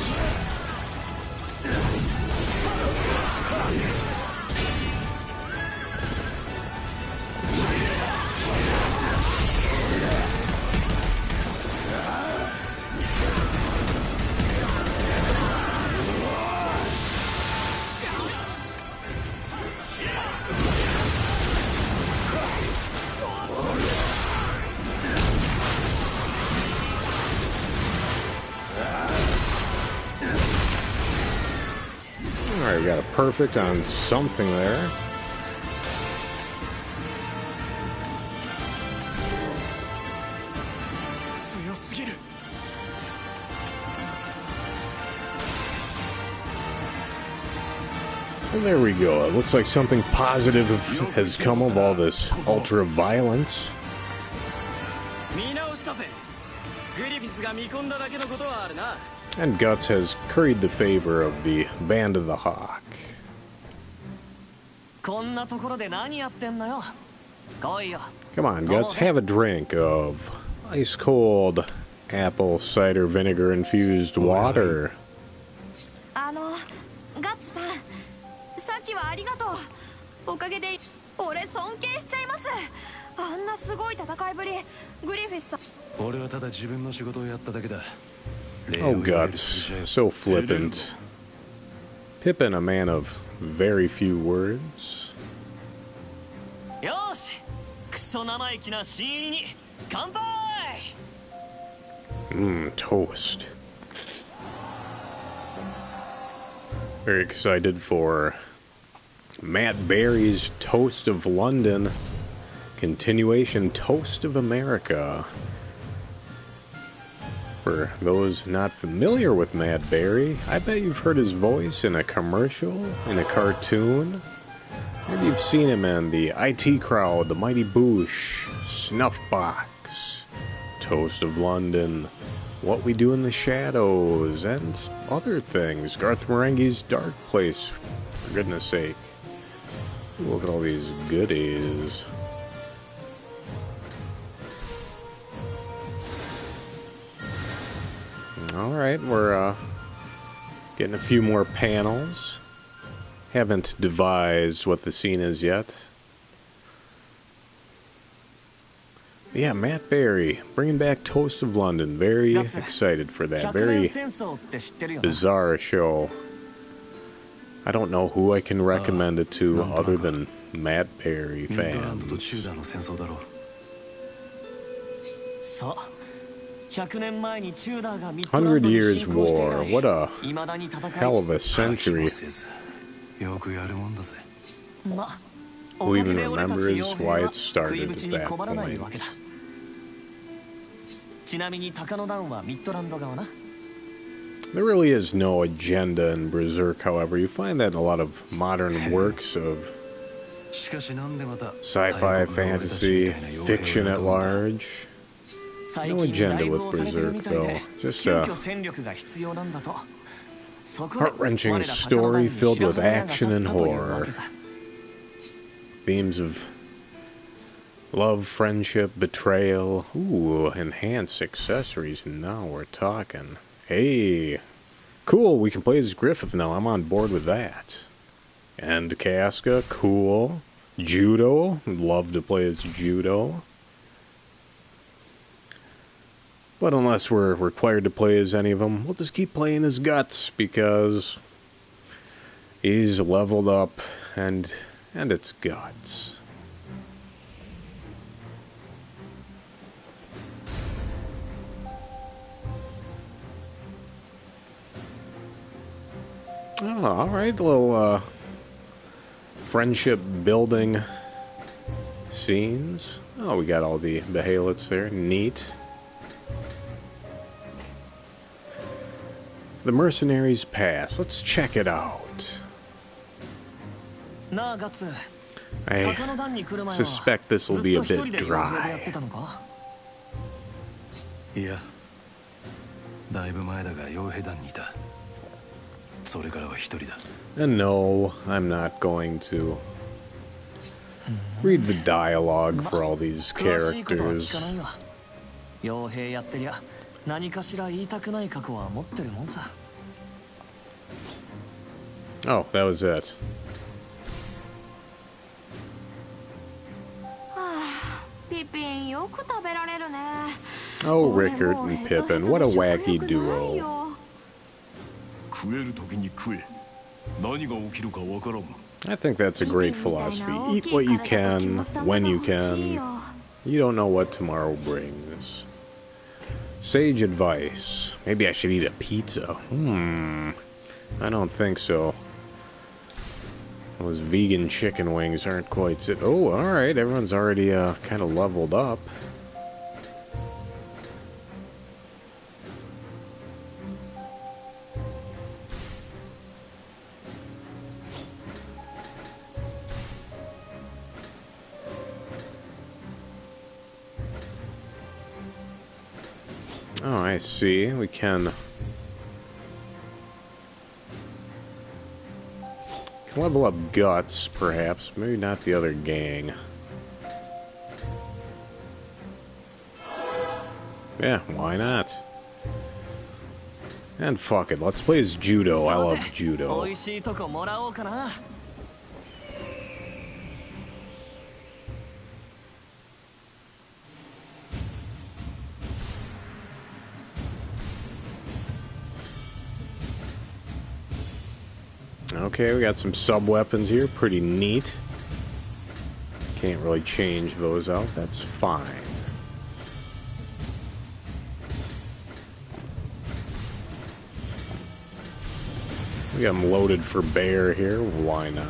Alright, we got a perfect on something there. And there we go. It looks like something positive has come of all this ultra-violence. And Guts has curried the favor of the Band of the Hawk. Come on, Guts, have a drink of ice-cold apple cider vinegar infused water. Oh, Guts, so flippant. Pippin, a man of very few words. Toast. Very excited for Matt Berry's Toast of London. Continuation Toast of America. For those not familiar with Matt Berry, I bet you've heard his voice in a commercial, in a cartoon. Maybe you've seen him in the IT Crowd, The Mighty Boosh, Snuffbox, Toast of London, What We Do in the Shadows, and other things. Garth Marenghi's Dark Place, for goodness sake. Look at all these goodies. Alright, we're getting a few more panels. Haven't devised what the scene is yet. Yeah, Matt Berry, bringing back Toast of London. Very excited for that. Very bizarre show. I don't know who I can recommend it to other than Matt Berry fans. 100 Years War. What a hell of a century. Who even remembers why it started at that point? There really is no agenda in Berserk, however. You find that in a lot of modern works of sci-fi, fantasy, fiction at large. No agenda with Berserk, though. Just a heart-wrenching story filled with action and horror. Themes of love, friendship, betrayal. Ooh, enhanced accessories. Now we're talking. Hey, cool, we can play as Griffith now. I'm on board with that. And Casca, cool. Judo, love to play as Judo. But unless we're required to play as any of them, we'll just keep playing as Guts, because he's leveled up, and it's Guts. Oh, alright, a little friendship building scenes. Oh, we got all the Behelots there, neat. The Mercenaries Pass. Let's check it out. I suspect this will be a bit dry. And no, I'm not going to read the dialogue for all these characters. Oh, that was it. Oh, Rickert and Pippin, what a wacky duo. I think that's a great philosophy. Eat what you can, when you can. You don't know what tomorrow brings. Sage advice. Maybe I should eat a pizza. I don't think so. Those vegan chicken wings aren't quite... Oh, alright, everyone's already kind of leveled up. Oh, I see. We can level up Guts, perhaps. Maybe not the other gang. Yeah, why not? And fuck it, let's play as Judo. I love Judo. Okay, we got some sub-weapons here. Pretty neat. Can't really change those out. That's fine. We got them loaded for bear here. Why not?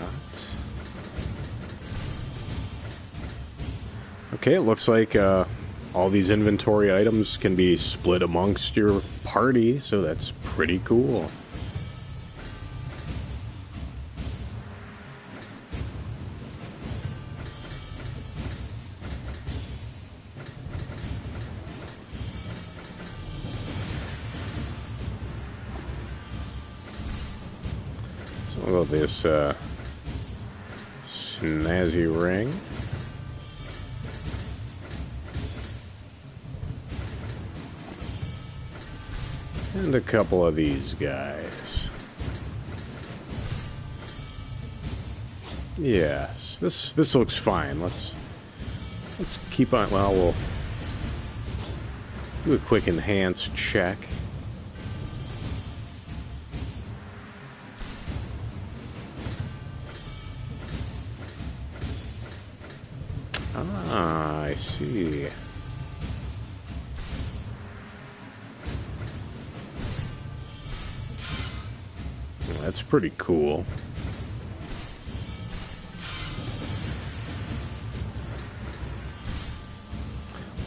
Okay, it looks like all these inventory items can be split amongst your party, so that's pretty cool. This snazzy ring. And a couple of these guys. Yes, this looks fine. Let's keep on. Well, we'll do a quick enhance check. Ah, I see. That's pretty cool.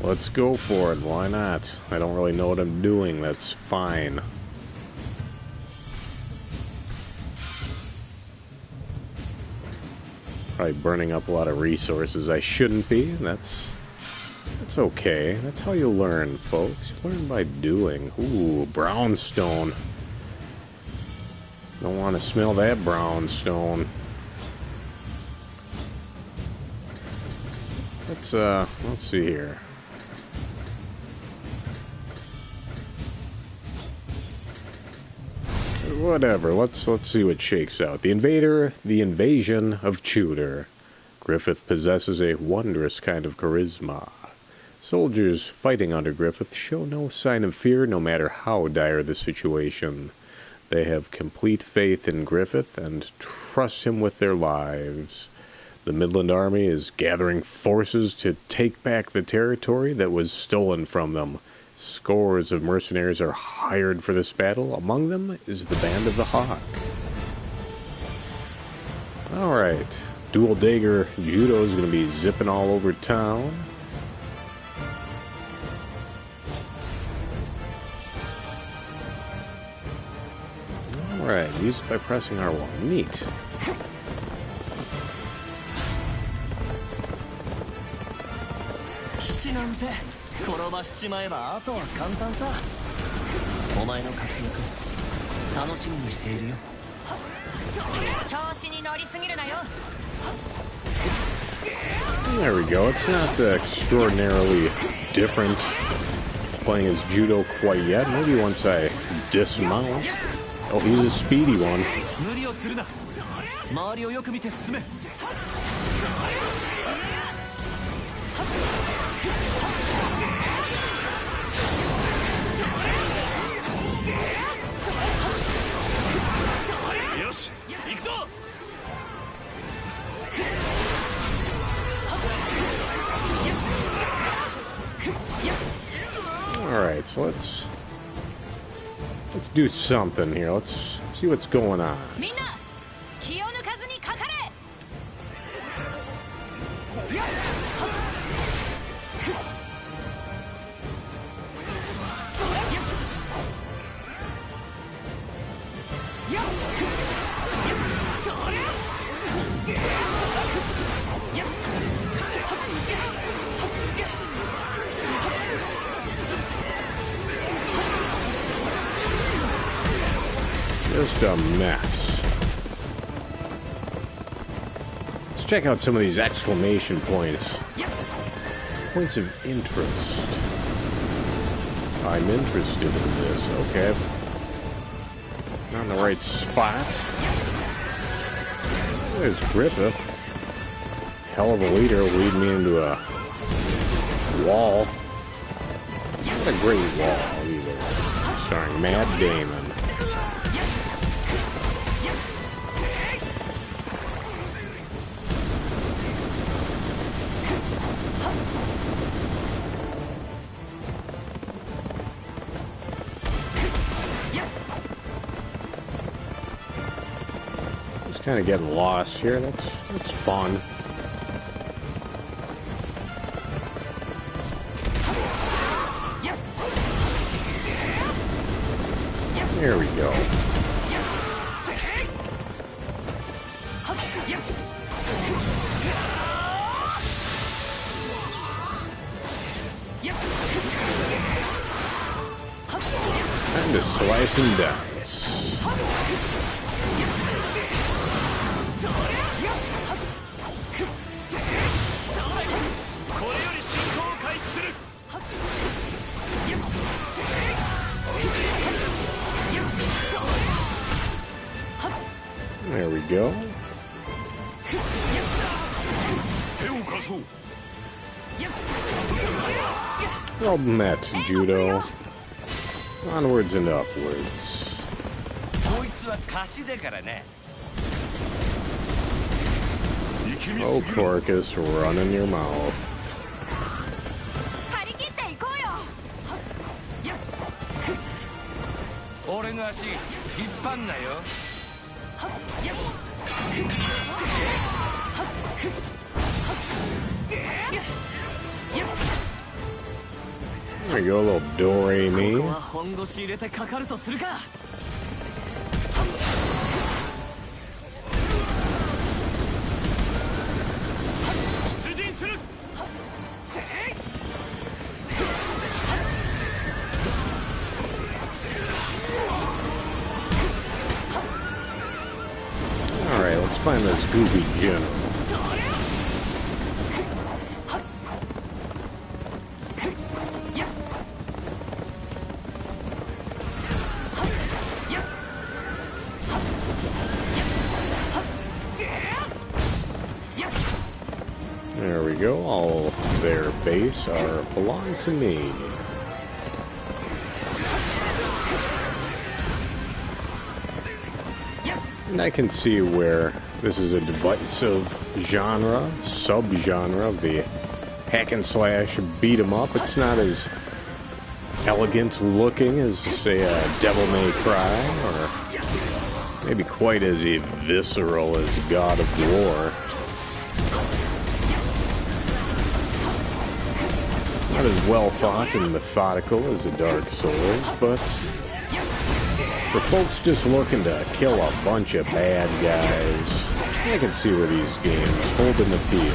Let's go for it. Why not? I don't really know what I'm doing. That's fine. Probably burning up a lot of resources I shouldn't be. That's okay. That's how you learn, folks. You learn by doing. Ooh, brownstone. Don't want to smell that brownstone. Let's see here. Whatever, let's see what shakes out. The invasion of Tudor. Griffith possesses a wondrous kind of charisma. Soldiers fighting under Griffith show no sign of fear, no matter how dire the situation. They have complete faith in Griffith and trust him with their lives. The Midland Army is gathering forces to take back the territory that was stolen from them. Scores of mercenaries are hired for this battle. Among them is the Band of the Hawk. Alright. Dual Dagger Judo is going to be zipping all over town. Alright, use it by pressing R1. Neat. There we go. It's not extraordinarily different playing as Judo quite yet. Maybe once I dismount. Oh, he's a speedy one. Alright, so let's do something here. Let's see what's going on. Just a mess. Let's check out some of these exclamation points. Points of interest. I'm interested in this. Okay. Not in the right spot. There's Griffith. Hell of a leader, lead me into a wall. Not a great wall either. Starring Matt Damon. Kind of getting lost here. That's fun. There we go. Time to slice and dice. There we go. Well met, Judo. Onwards and upwards. Oh, Corcus, run in your mouth. There we go, a little do-re-mi. Alright, let's find this goofy general. There we go, all their base belong to me. And I can see where this is a divisive genre, sub-genre of the hack and slash beat 'em up. It's not as elegant looking as, say, a Devil May Cry, or maybe quite as visceral as God of War. Not as well thought and methodical as a Dark Souls, but for folks just looking to kill a bunch of bad guys, I can see where these games hold an appeal.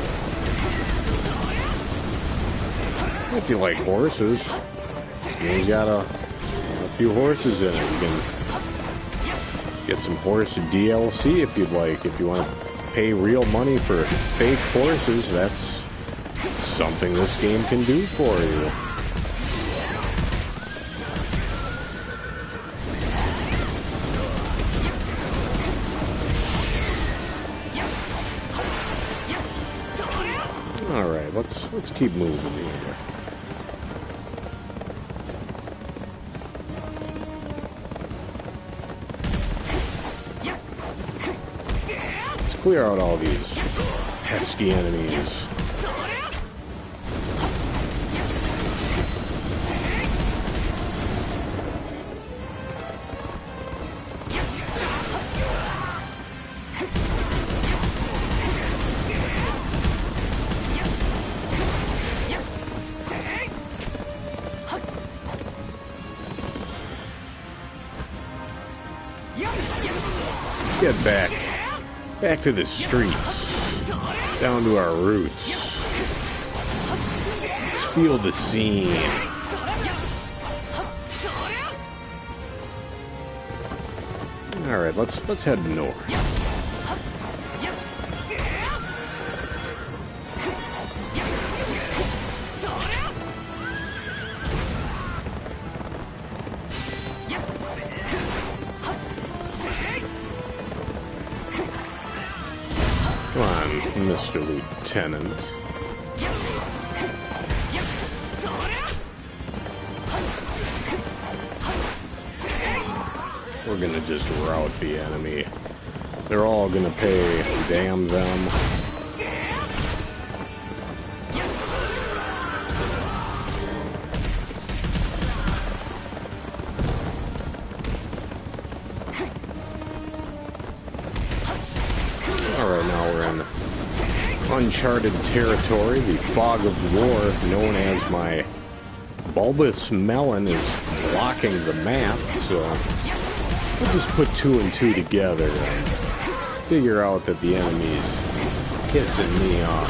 If you like horses, you got a few horses in it. You can get some horse DLC if you'd like. If you want to pay real money for fake horses, that's something this game can do for you. All right, let's keep moving here. Let's clear out all these pesky enemies. Get back to the streets, down to our roots. Let's feel the scene. All right, let's head north. Come on, Mr. Lieutenant. We're gonna just rout the enemy. They're all gonna pay. Damn them. Alright, now we're in uncharted territory. The fog of war, known as my bulbous melon, is blocking the map, so we'll just put 2 and 2 together and figure out that the enemy's pissing me off.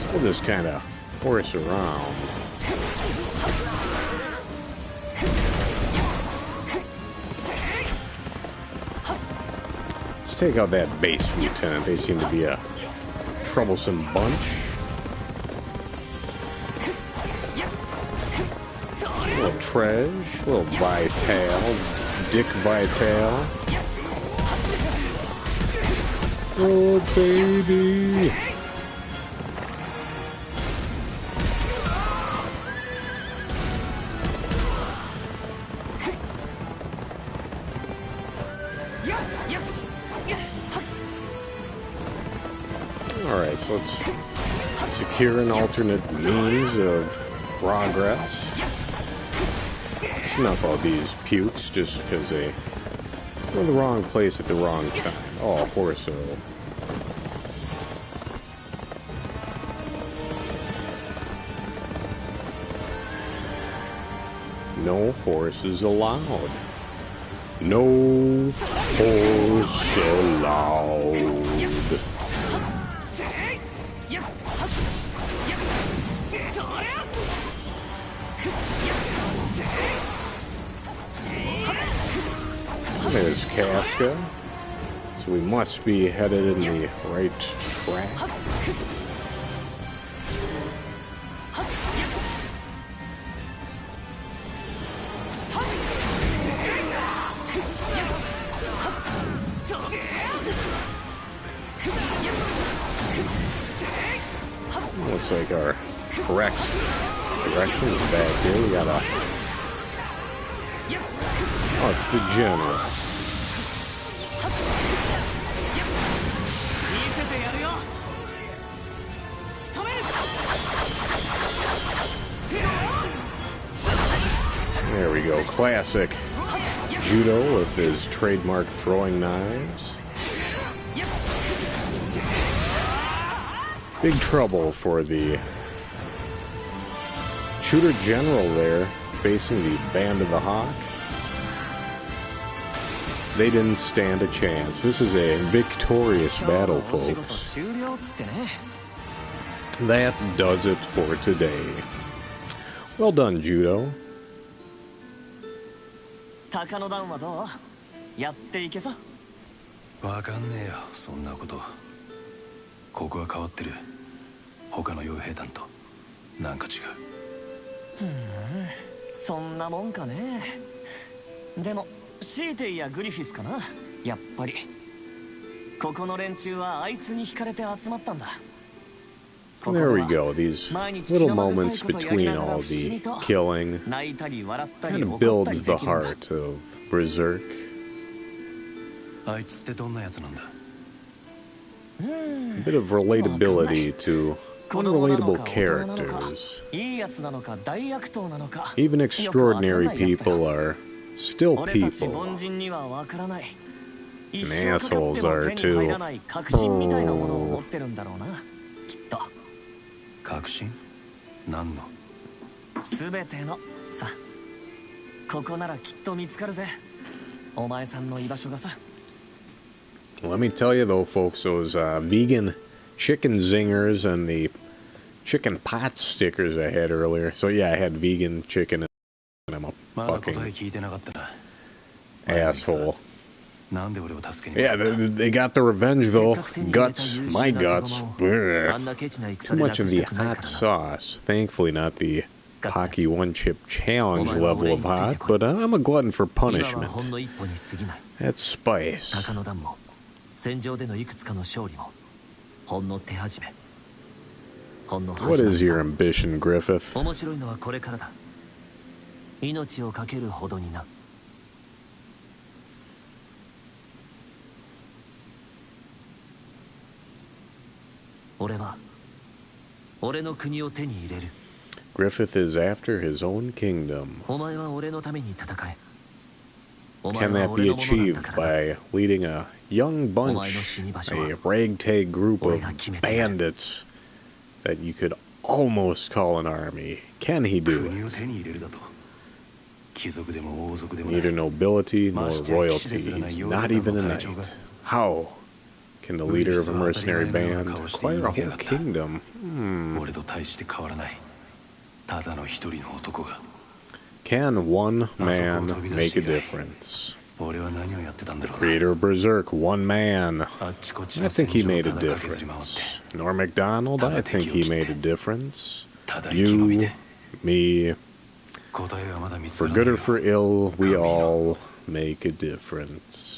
So we'll just kind of horse around. Let's take out that base lieutenant. They seem to be a troublesome bunch. A little Tresh, a little Vital, Dick Vital. Oh, baby. Alright, so let's secure an alternate means of progress. Snuff out these pukes just because they were in the wrong place at the wrong time. Oh, horse oil. No horses allowed. No horse allowed. There's Casca. So we must be headed in the right track. Looks like our correct direction is back here. We got a... Oh, it's the general. There we go. Classic judo with his trademark throwing knives. Big trouble for the shooter general there, facing the Band of the Hawk. They didn't stand a chance. This is a victorious battle, folks. That does it for today. Well done, Judo. 鷹の段はどう？やっていけそう？わかんねえよ、そんなこと。ここは変わってる。他の傭兵団となんか違う。そんなもんかね。でもシーテイやグリフィスかな。やっぱり。ここの連中はあいつに惹かれて集まったんだ。 There we go. These little moments between all the killing kind of builds the heart of Berserk. あいつってどんなやつなんだ? A bit of relatability to unrelatable characters. Even extraordinary people are still people. And assholes are too. Oh. 確信? 何の? 全てのさ。ここならきっと見つかるぜ。お前さんの居場所がさ。 Let me tell you though, folks, those vegan chicken zingers and the chicken pot stickers I had earlier. So yeah, I had vegan chicken and I'm a まだ答え fucking 聞いてなかったな。 asshole. なんで俺を助けに Yeah, 来たんだ？ they got the revenge though. Guts, my guts. Brr. Too much of the hot sauce. Thankfully not the Pocky One Chip Challenge level of hot, but I'm a glutton for punishment. That's spice. 鷹の段も戦場でのいくつかの勝利もほんの手始め。ほんの What 始まり is さ。 your ambition, Griffith? 面白いのはこれからだ。命を懸けるほどにな。俺は俺の国を手に入れる。 Griffith is after his own kingdom. お前は俺のために戦え。 Can that be achieved by leading a young bunch, a ragtag group of bandits that you could almost call an army? Can he do 国を it? 手に入れるだと。貴族でも王族でも Neither ない。 nobility nor royalty, not even a knight. How can the leader of a mercenary band acquire a whole kingdom? 俺と大して変わらない。ただの一人の男が。 Can one man make a difference? 俺は何をやってたんだろうな。 Creator of Berserk, one man. あっちこっち I の think 戦 he 場を made a ただ駆けずり回って difference. Nor MacDonald, I think he made a difference. ただ生き延び You, て。 me, 答えはまだ見つ for からない good よ。 or for ill, we all make a difference.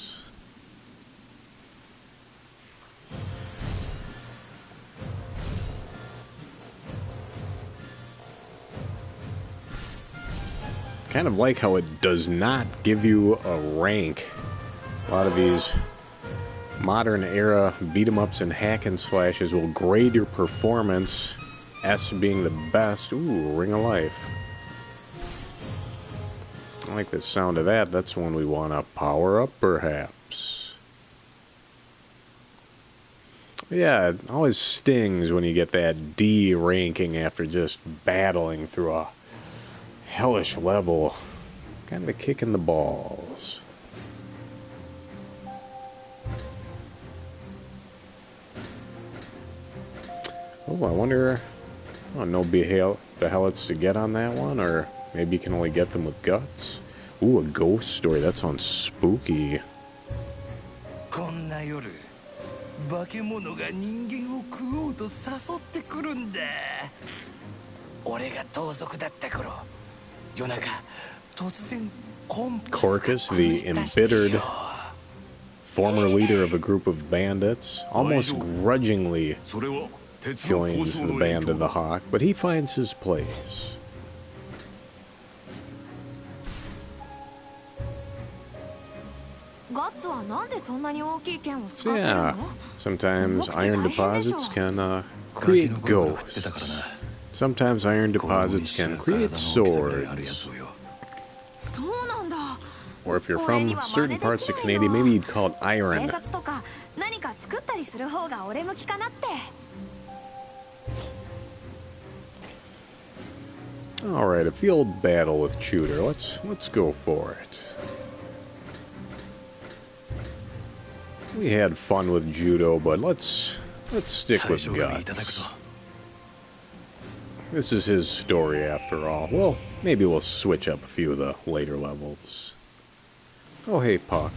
Kind of like how it does not give you a rank. A lot of these modern era beat 'em ups and hack and slashes will grade your performance, S being the best. Ooh, Ring of Life. I like the sound of that. That's one we want to power up, perhaps. Yeah, it always stings when you get that D ranking after just battling through a hellish level. Kind of a kick in the balls. Oh, I wonder. I don't know the hellets to get on that one, or maybe you can only get them with guts. Ooh, a ghost story. That sounds spooky. こんな夜化け物が人間を食おうと誘ってくるんだ。俺が盗賊だった頃、夜中突然コンパスが Corcus, the embittered former leader of a group of bandits, almost grudgingly それは鉄の交 joins 渉 the の band 影 of the 響。 Hawk, but he finds his place. ガッツはなんでそんなに大きい剣を使 So ってる yeah, の？ sometimes Look, iron I hate deposits this can ガキ create の頃から振ってたから ghosts. な。 Sometimes iron 子供に deposits しては can 体 create の大きさぐらいあるや swords. つをよ。そうなんだ。 Or if you're 俺に from は certain 真似で parts き of ない Canada, わ。 maybe you'd call it 偵 iron. 察とか何か作ったりする方が俺向きかなって。 Alright, a field battle with Shooter. Let's go for it. We had fun with judo, but let's stick 大 with 将がいただく guts. ぞ。 This is his story after all. Well, maybe we'll switch up a few of the later levels. Oh, hey, Puck.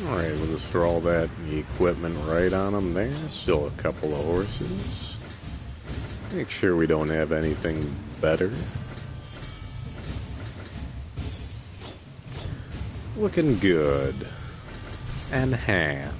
Alright, we'll just throw all that equipment right on them there. Still a couple of horses. Make sure we don't have anything better. Looking good. Enhance.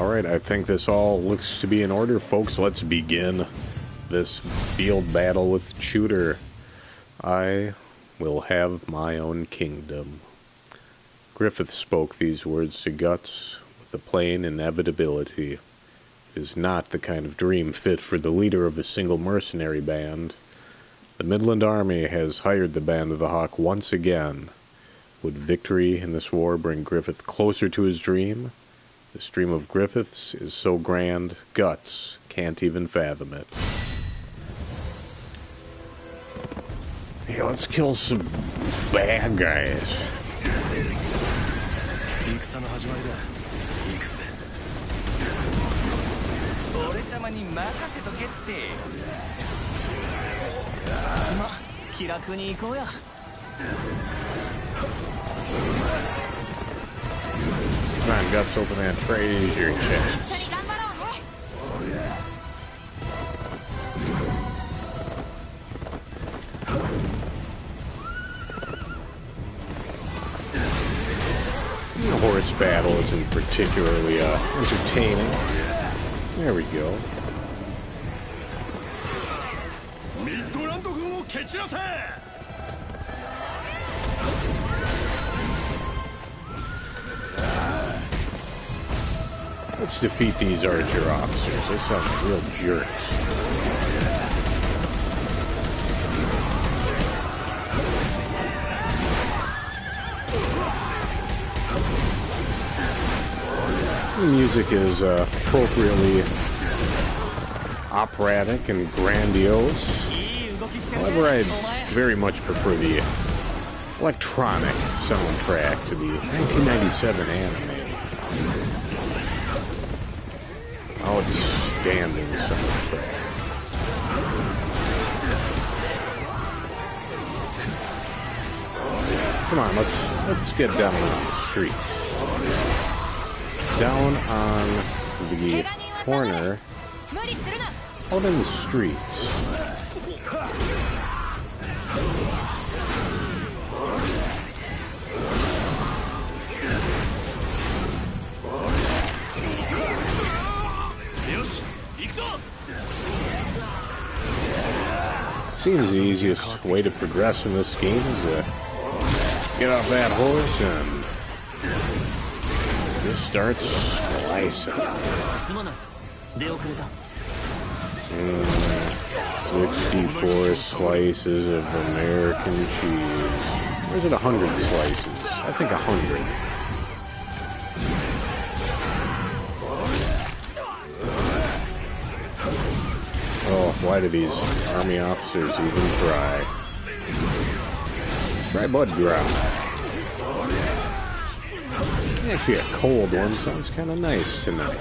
Alright, I think this all looks to be in order, folks. Let's begin this field battle with Shooter. I will have my own kingdom. Griffith spoke these words to Guts with the plain inevitability. It is not the kind of dream fit for the leader of a single mercenary band. The Midland Army has hired the Band of the Hawk once again. Would victory in this war bring Griffith closer to his dream? This dream of Griffith's is so grand, Guts can't even fathom it. Hey, let's kill some bad guys. 戦の始まりだ。行くぜ。俺様に任せとけって。ま、気楽に行こうや。Come on, Guts, open that treasure chest. 一緒に頑張ろうね。The horse battle isn't particularly entertaining. There we go. ミッドランド軍を蹴散らせ。 Let's defeat these archer officers. They sound like real jerks. The music is appropriately operatic and grandiose. However, I very much prefer the electronic soundtrack to the 1997 anime. Outstanding soundtrack. Come on, let's get down on the streets. Down on the corner, out in the streets. Seems the easiest way to progress in this game is to get off that horse and just start slicing. 64 slices of American cheese. Or is it 100 slices? I think 100. Oh, why do these army officers even try? Try blood ground. Actually, a cold one sounds kind of nice tonight.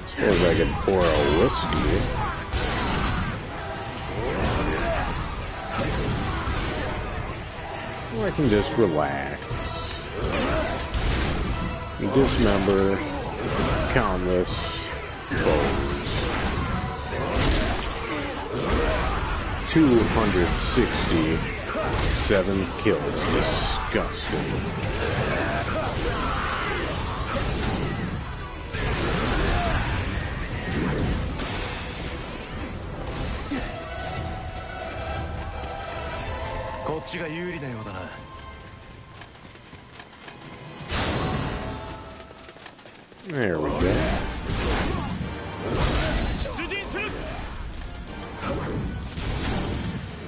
Suppose I could pour a whiskey. Or I can just relax. And dismember countless foes. 267 kills. Disgusting. There we go.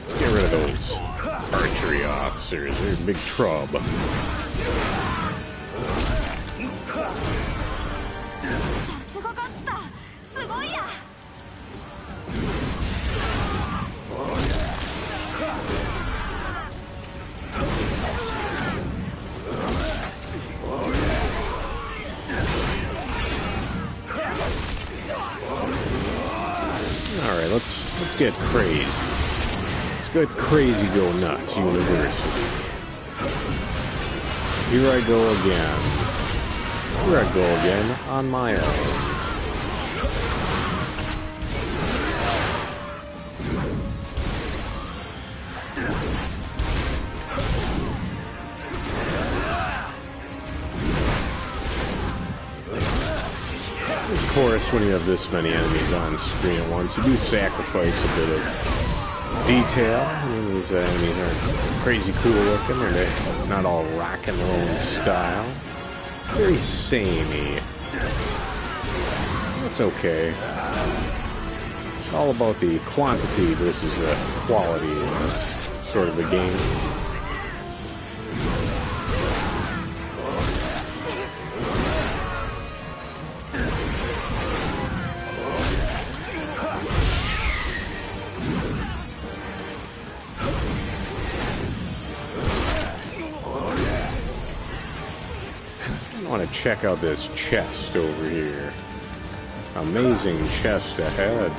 Let's get rid of those archery officers. They're big trouble. Alright, let's get crazy. Let's get crazy, go nuts, University. Here I go again. Here I go again on my own. course, when you have this many enemies on screen at once, you do sacrifice a bit of detail. I mean, these enemies aren't crazy cool looking, and they're not all rock and roll style. Very samey. That's okay. It's all about the quantity versus the quality in this sort of a game. I want to check out this chest over here. Amazing chest ahead.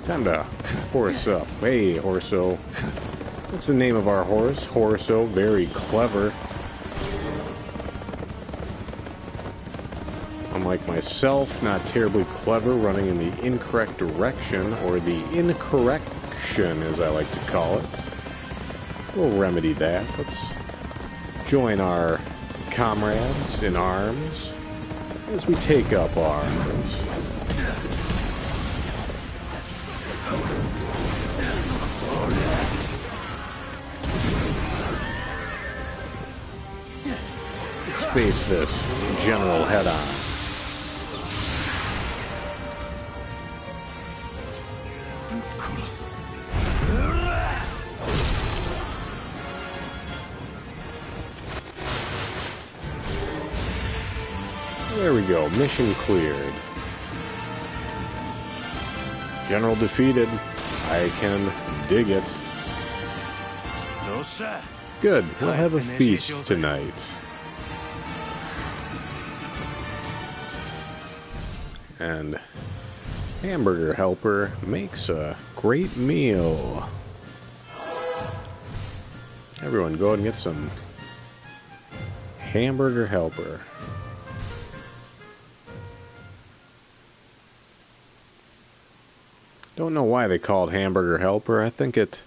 Time to horse up. Hey, Horso. What's the name of our horse? Horso. Very clever. Unlike myself, not terribly clever, running in the incorrect direction, or the incorrection, as I like to call it. We'll remedy that. Let's join our comrades in arms as we take up arms. Let's face this general head on. There we go. Mission cleared. General defeated. I can dig it. Good. We'll have a feast tonight. And Hamburger Helper makes a great meal. Everyone go ahead and get some Hamburger Helper. Don't know why they call it Hamburger Helper. I think it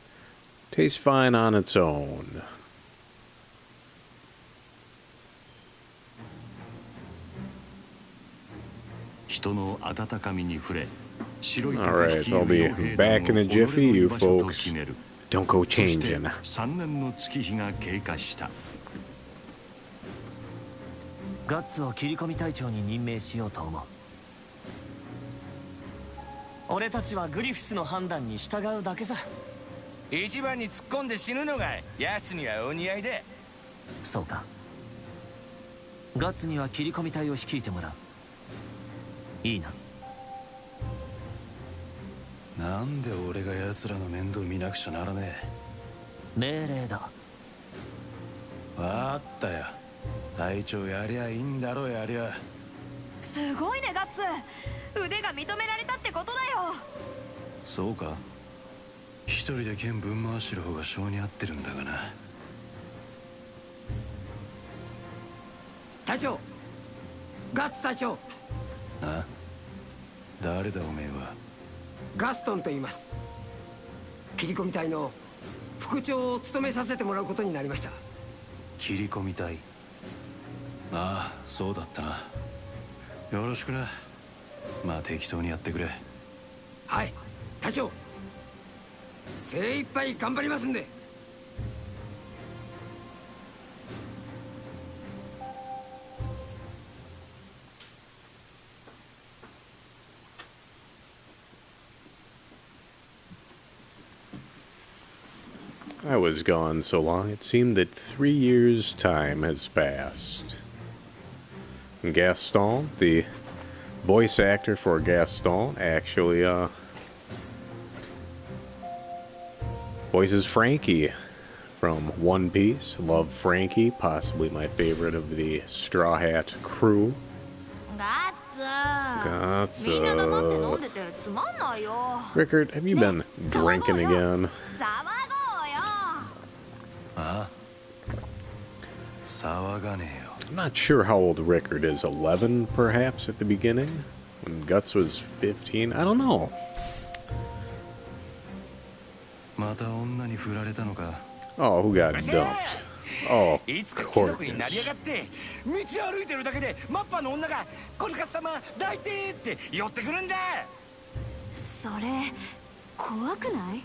tastes fine on its own. Alright, I'll be back in a jiffy, you folks. Don't go changing. ガッツを切り込み隊長に任命しようと思う。俺たちはグリフィスの判断に従うだけさ。一番に突っ込んで死ぬのが奴にはお似合いで。そうか。ガッツには切り込み隊を率いてもらう。いいな。なんで俺が奴らの面倒見なくちゃならねえ。命令だ。わかったよ。隊長やりゃいいんだろやりゃ。すごいねガッツ。腕が認められたってことだよ。そうか。一人で剣ぶん回してる方が性に合ってるんだがな。隊長、ガッツ隊長。あ？誰だおめえは。ガストンと言います。切り込み隊の副長を務めさせてもらうことになりました。切り込み隊。ああ、そうだったな。よろしくな。まあ適当にやってくれ。はい、隊長。精一杯頑張りますんで。I was gone so long, it seemed that 3 years' time has passed. Gaston, the voice actor for Gaston, actually, voices Frankie from One Piece. Love Frankie, possibly my favorite of the Straw Hat crew. ガッツ。みんな黙って飲んでてつまんないよ。Rickard, have you been drinking again? 騒ごうよ。ああ、騒がねえよ。I'm not sure how old Rickard is. 11, perhaps, at the beginning? When Guts was 15? I don't know. また女に振られたのか。Oh, who got dumped? Oh, いつか of 貴族になりや course. がって道を歩いてるだけでマッパの女が「コルカス様抱いて!」って寄ってくるんだ。それ怖くない？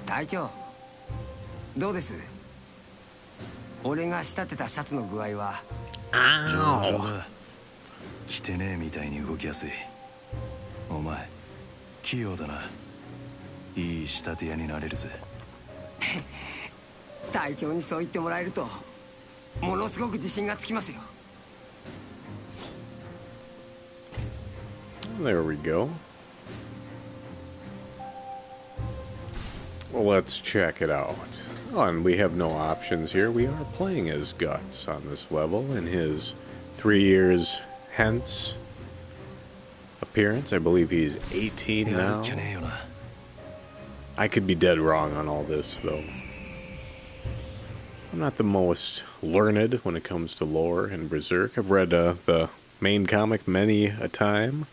隊長どうです？俺が仕立てたシャツの具合は。上々だ。着てねえみたいに動きやすい。お前器用だな。いい仕立て屋になれるぜ。隊長にそう言ってもらえるとものすごく自信がつきますよ。 There we go. Well, let's check it out. Oh, and we have no options here. We are playing as Guts on this level in his 3 years hence appearance. I believe he's 18 now. I could be dead wrong on all this, though. I'm not the most learned when it comes to lore in Berserk. I've read the main comic many a time.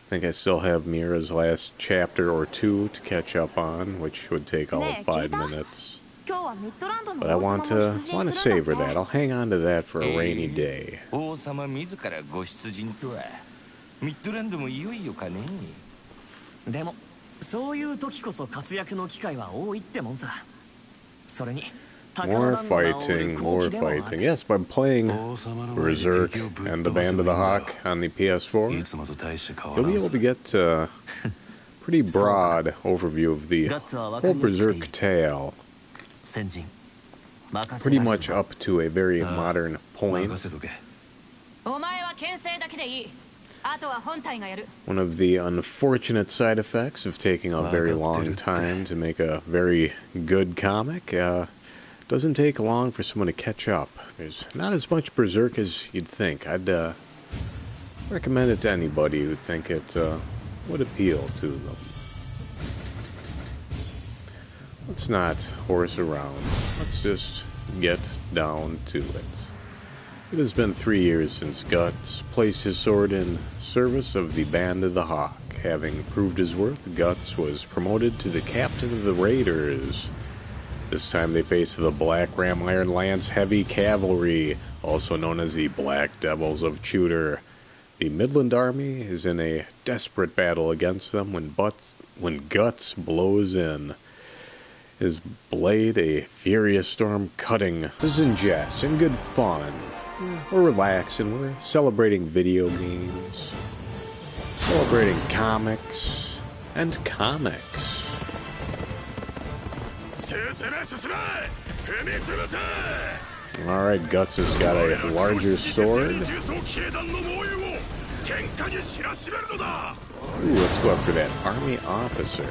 I think I still have Mira's last chapter or two to catch up on, which would take all of 5 minutes. But I want to savor that. I'll hang on to that for a rainy day. 王様自らご出陣とはミッドランドもいよいよかね。でもそういう時こそ活躍の機会は多いってもんさ。それに More fighting, more fighting. Yes, by playing Berserk and the Band of the Hawk on the PS4, you'll be able to get a pretty broad overview of the whole Berserk tale. Pretty much up to a very modern point. One of the unfortunate side effects of taking a very long time to make a very good comic, doesn't take long for someone to catch up. There's not as much Berserk as you'd think. I'd recommend it to anybody who think it would appeal to them. Let's not horse around. Let's just get down to it. It has been 3 years since Guts placed his sword in service of the Band of the Hawk. Having proved his worth, Guts was promoted to the captain of the Raiders. This time they face the Black Ram Iron Lance Heavy Cavalry, also known as the Black Devils of Tudor. The Midland Army is in a desperate battle against them when Guts blows in. His blade a furious storm cutting. This is in jest and good fun. We're relaxing, we're celebrating video games, celebrating comics, and comics. Alright, Guts has got a larger sword. Ooh, let's go after that army officer.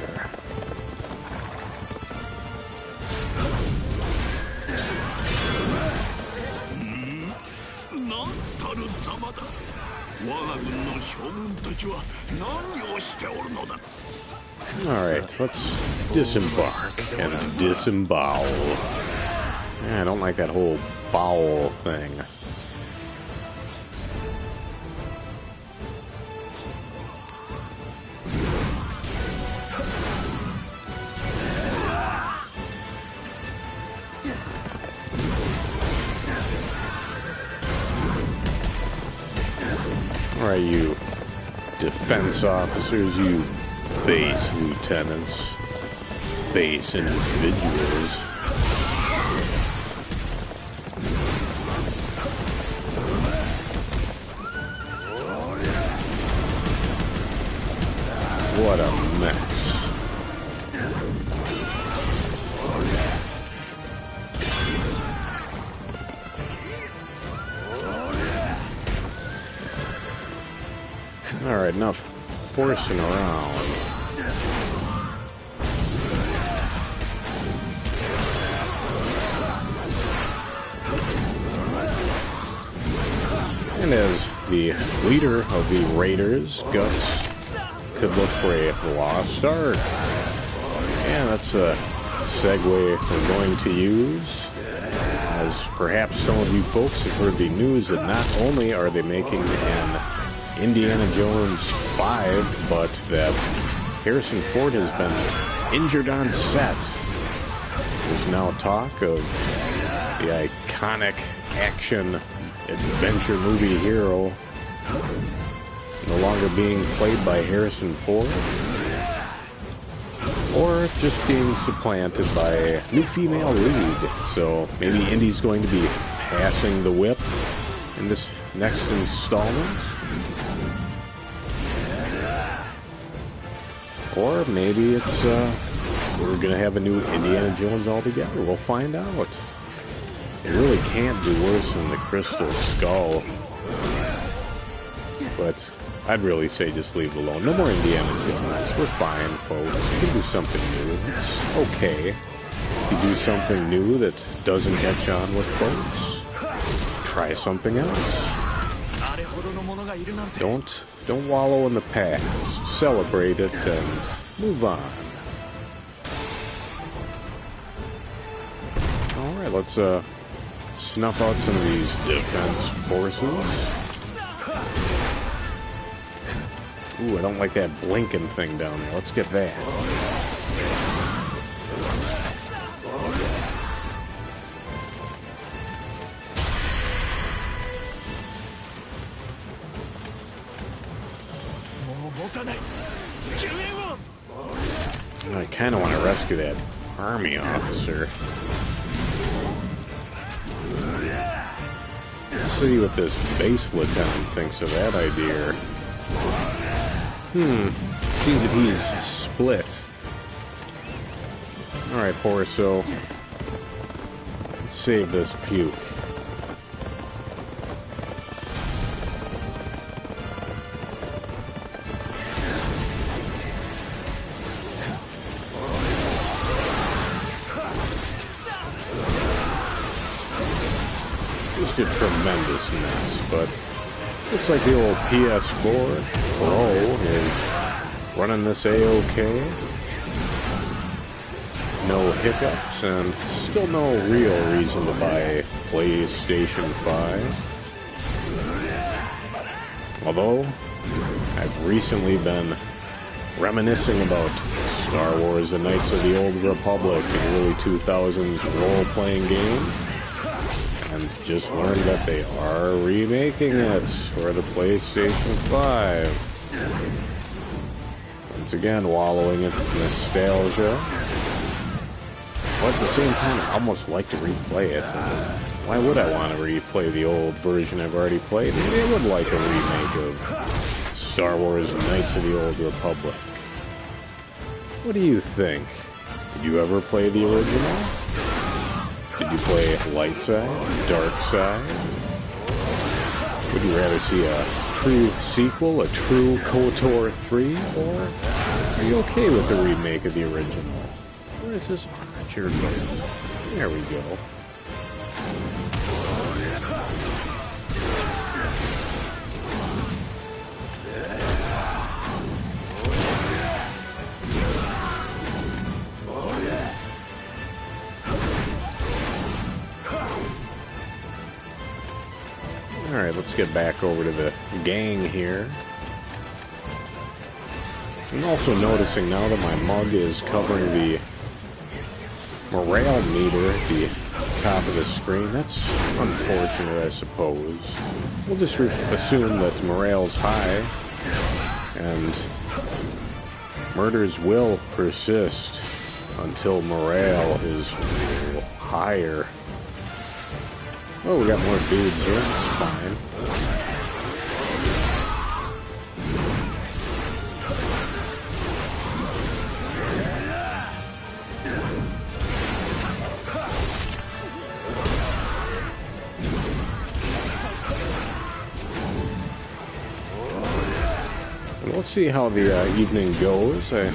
Alright, let's disembark and disembowel. Yeah, I don't like that whole bowel thing. Alright, you defense officers, you base lieutenants, base individuals. What a mess. Alright, enough horsing around. And as the leader of the Raiders, Guts could look for a lost art. And that's a segue we're going to use, as perhaps some of you folks have heard the news that not only are they making an Indiana Jones 5, but that Harrison Ford has been injured on set. There's now talk of the iconic action adventure movie hero no longer being played by Harrison Ford, or just being supplanted by a new female lead. So maybe Indy's going to be passing the whip in this next installment. Or maybe it's, we're going to have a new Indiana Jones altogether. We'll find out. It really can't do worse than the Crystal Skull. But I'd really say just leave it alone. No more Indiana Jones. We're fine, folks. You can do something new. It's okay. If you do something new that doesn't catch on with folks, try something else. Don't wallow in the past. Celebrate it and move on. Alright, let's snuff out some of these defense forces. Ooh, I don't like that blinking thing down there. Let's get that. I kind of want to rescue that army officer. Let's see what this base lieutenant thinks of that idea. Seems that he's split. Alright, Porso. Let's save this puke. Just a tremendous mess, but looks like the old PS4 Pro is running this A-OK. No hiccups, and still no real reason to buy PlayStation 5. Although, I've recently been reminiscing about Star Wars: The Knights of the Old Republic, an early 2000s role-playing game, and just learned that they are remaking it for the PlayStation 5. Once again, wallowing in nostalgia. But at the same time, I almost like to replay it. Why would I want to replay the old version I've already played? Maybe I would like a remake of Star Wars: Knights of the Old Republic. What do you think? Did you ever play the original? Did you play light side, dark side? Would you rather see a true sequel, a true KOTOR 3, or are you okay with the remake of the original? Where is this archer going? There we go. Alright, let's get back over to the gang here. I'm also noticing now that my mug is covering the morale meter at the top of the screen. That's unfortunate, I suppose. We'll just assume that morale's high, and murders will persist until morale is higher. Oh, we got more dudes here. That's fine. And we'll see how the evening goes. I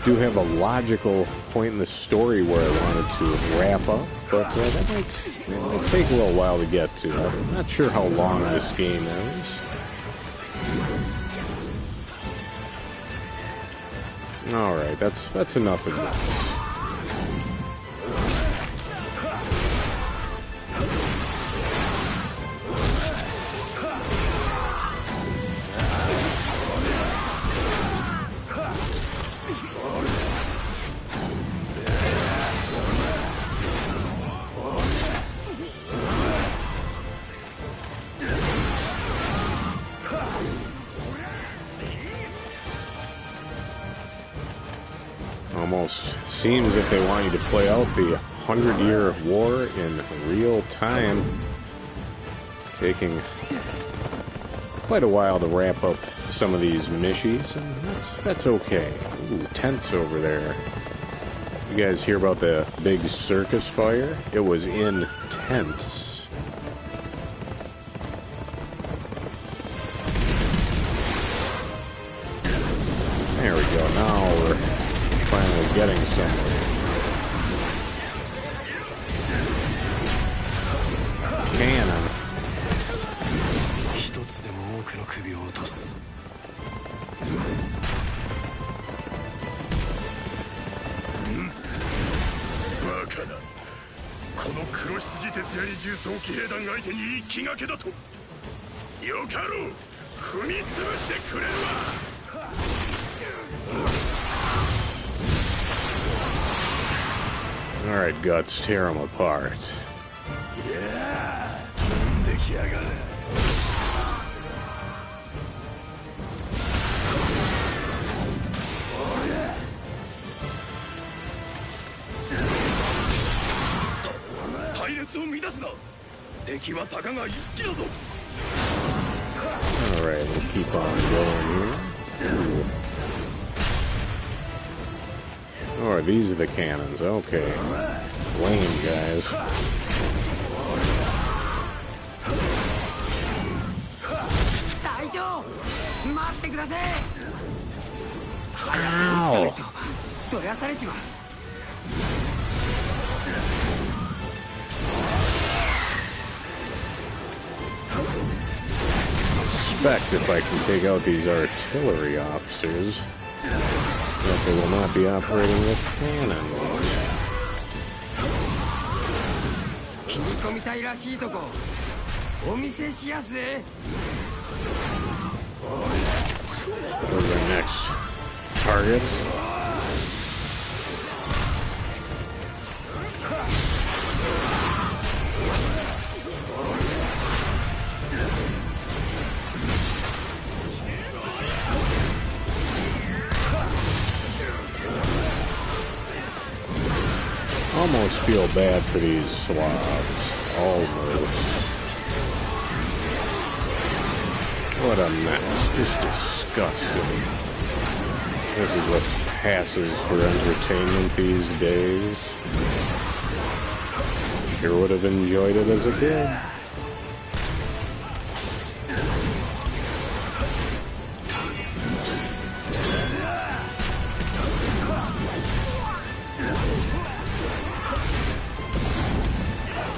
do have a logical point in the story where I wanted to wrap up, but that might take a little while to get to. I'm not sure how long this game is. Alright, that's enough of this. Almost seems if they want you to play out the 100-year war in real time. Taking quite a while to wrap up some of these missions, and that's okay. Ooh, tents over there. You guys hear about the big circus fire? It was in tents. There we go. Now we're finally getting somewhere. Cannon. 一つでも多くの首を落とす。バカな。この黒羊徹夜に重装騎兵団相手に気がけだと。よかろう。踏み潰してくれるわ。All right, Guts, tear them apart. いやー、出来上がる。隊列を乱すな。敵はたかが一騎だぞ。All right, we'll keep on going here. Ooh. Oh, these are the cannons. Okay. Lame, guys. Ow! Suspect if I can take out these artillery officers that they will not be operating with cannons. What are the next targets? Almost feel bad for these Slavs. Almost. What a mess. Just disgusting. This is what passes for entertainment these days. Sure would have enjoyed it as a kid.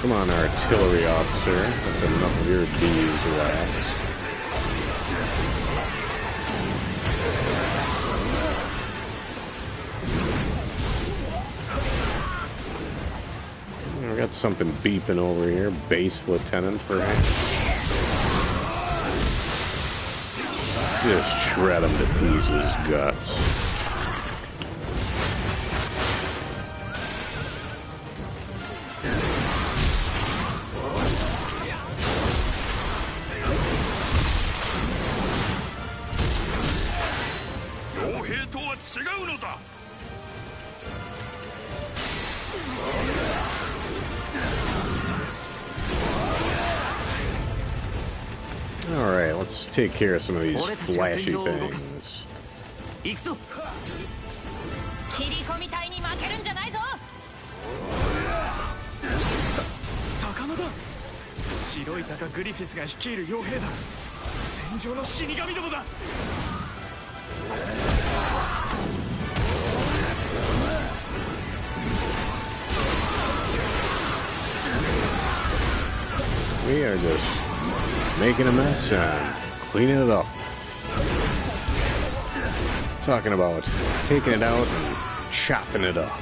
Come on, artillery officer. That's enough of your beeswax. We got something beeping over here. Base lieutenant, perhaps. Just shred him to pieces, Guts. Alright, let's take care of some of these flashy things. 白い鷹グリフィスが率いる傭兵だ。戦場の死神どもだ。We are just making a mess and cleaning it up. Talking about taking it out and chopping it up.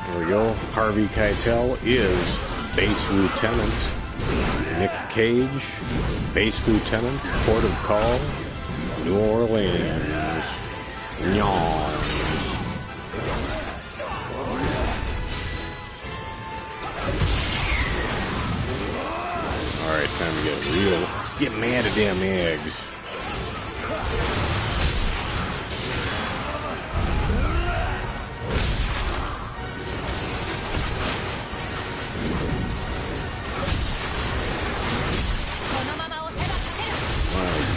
There we go. Harvey Keitel is Base Lieutenant. Nick Cage, Base Lieutenant, Port of Call, New Orleans. Nyons. Alright, time to get real. Get mad at damn eggs.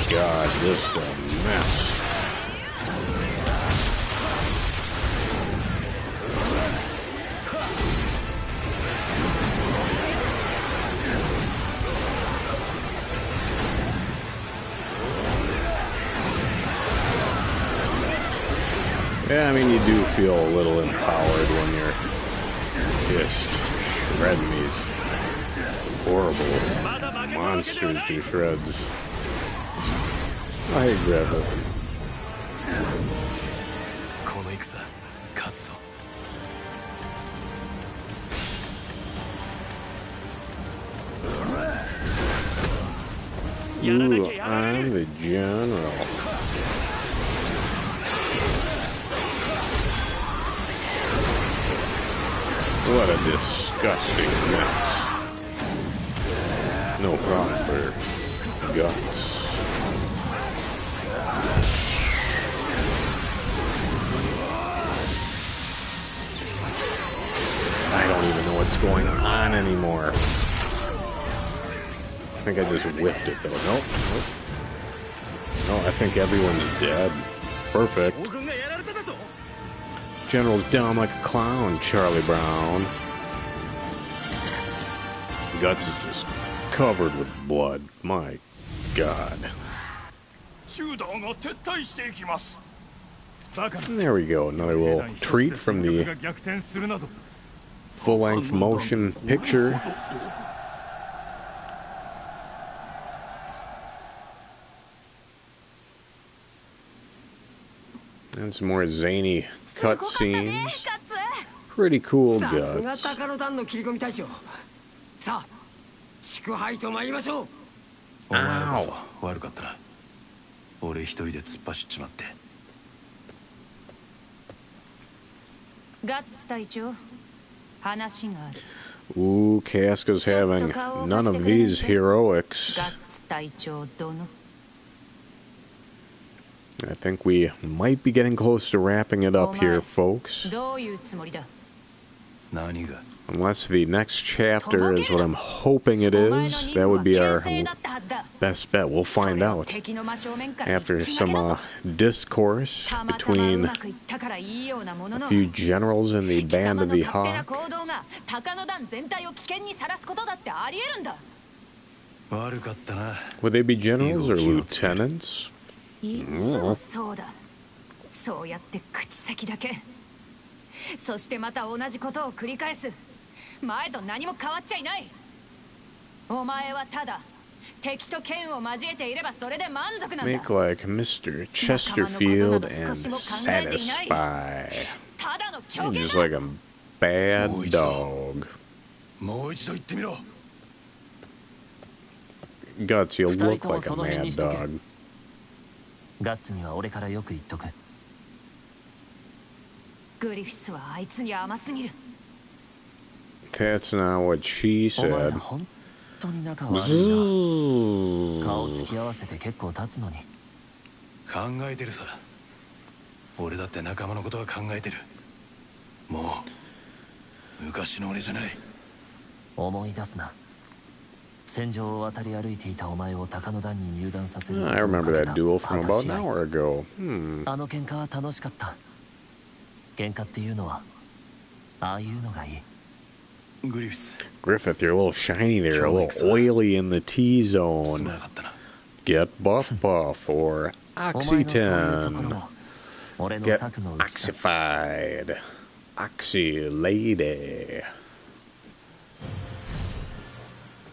God, just a mess. Yeah, I mean, you do feel a little empowered when you're just shredding these horrible monsters to shreds. I grab it. この戦勝つぞ。 Ooh, I'm the general. What a disgusting mess. No problem for guts. I don't even know what's going on anymore. I think I just whiffed it though. Nope. No, I think everyone's dead. Perfect. General's down like a clown, Charlie Brown. Guts is just covered with blood. My God. And there we go. Another little treat from the full-length motion picture. And some more zany cutscenes. Pretty cool, Guts. さあ、祝杯と参りましょう。お前らこそ悪かったな。俺一人で突っ走っちまって。ガッツ隊長、話がある。 Ooh, Casca's having none of these heroics. ガッツ隊長殿。 I think we might be getting close to wrapping it up here, folks. どういうつもりだ。何が？ Unless the next chapter is what I'm hoping it is, that would be our best bet. We'll find out after some discourse between a few generals in the Band of the Hawk. Would they be generals or lieutenants? そうだ。そうやって口先だけ。そしてまた同じことを繰り返す。前と何も変わっちゃいない。お前はただ敵と剣を交えていればそれで満足なんだ。 Make like Mr. Chesterfield and satisfy. You're just like a bad dog. もう一度言ってみろ。 Guts, you look like a mad dog. ガッツには俺からよく言っとく。グリフィスはあいつに甘すぎる。 That's not what she お前 said. ら本当に仲悪いな。顔つき合わせて結構経つのに。考えてるさ。俺だって仲間のことは考えてる。もう昔の俺じゃない。思い出すな。戦場を渡り歩いていたお前を鷹の段に入団させる。 I remember that duel from about an hour ago. あの喧嘩は楽しかった。喧嘩っていうのはああいうのがいい。 Griffith, you're a little shiny there, a little oily in the T-zone. Get Buff Buff or Oxy-10. Get Oxified. Oxy Lady.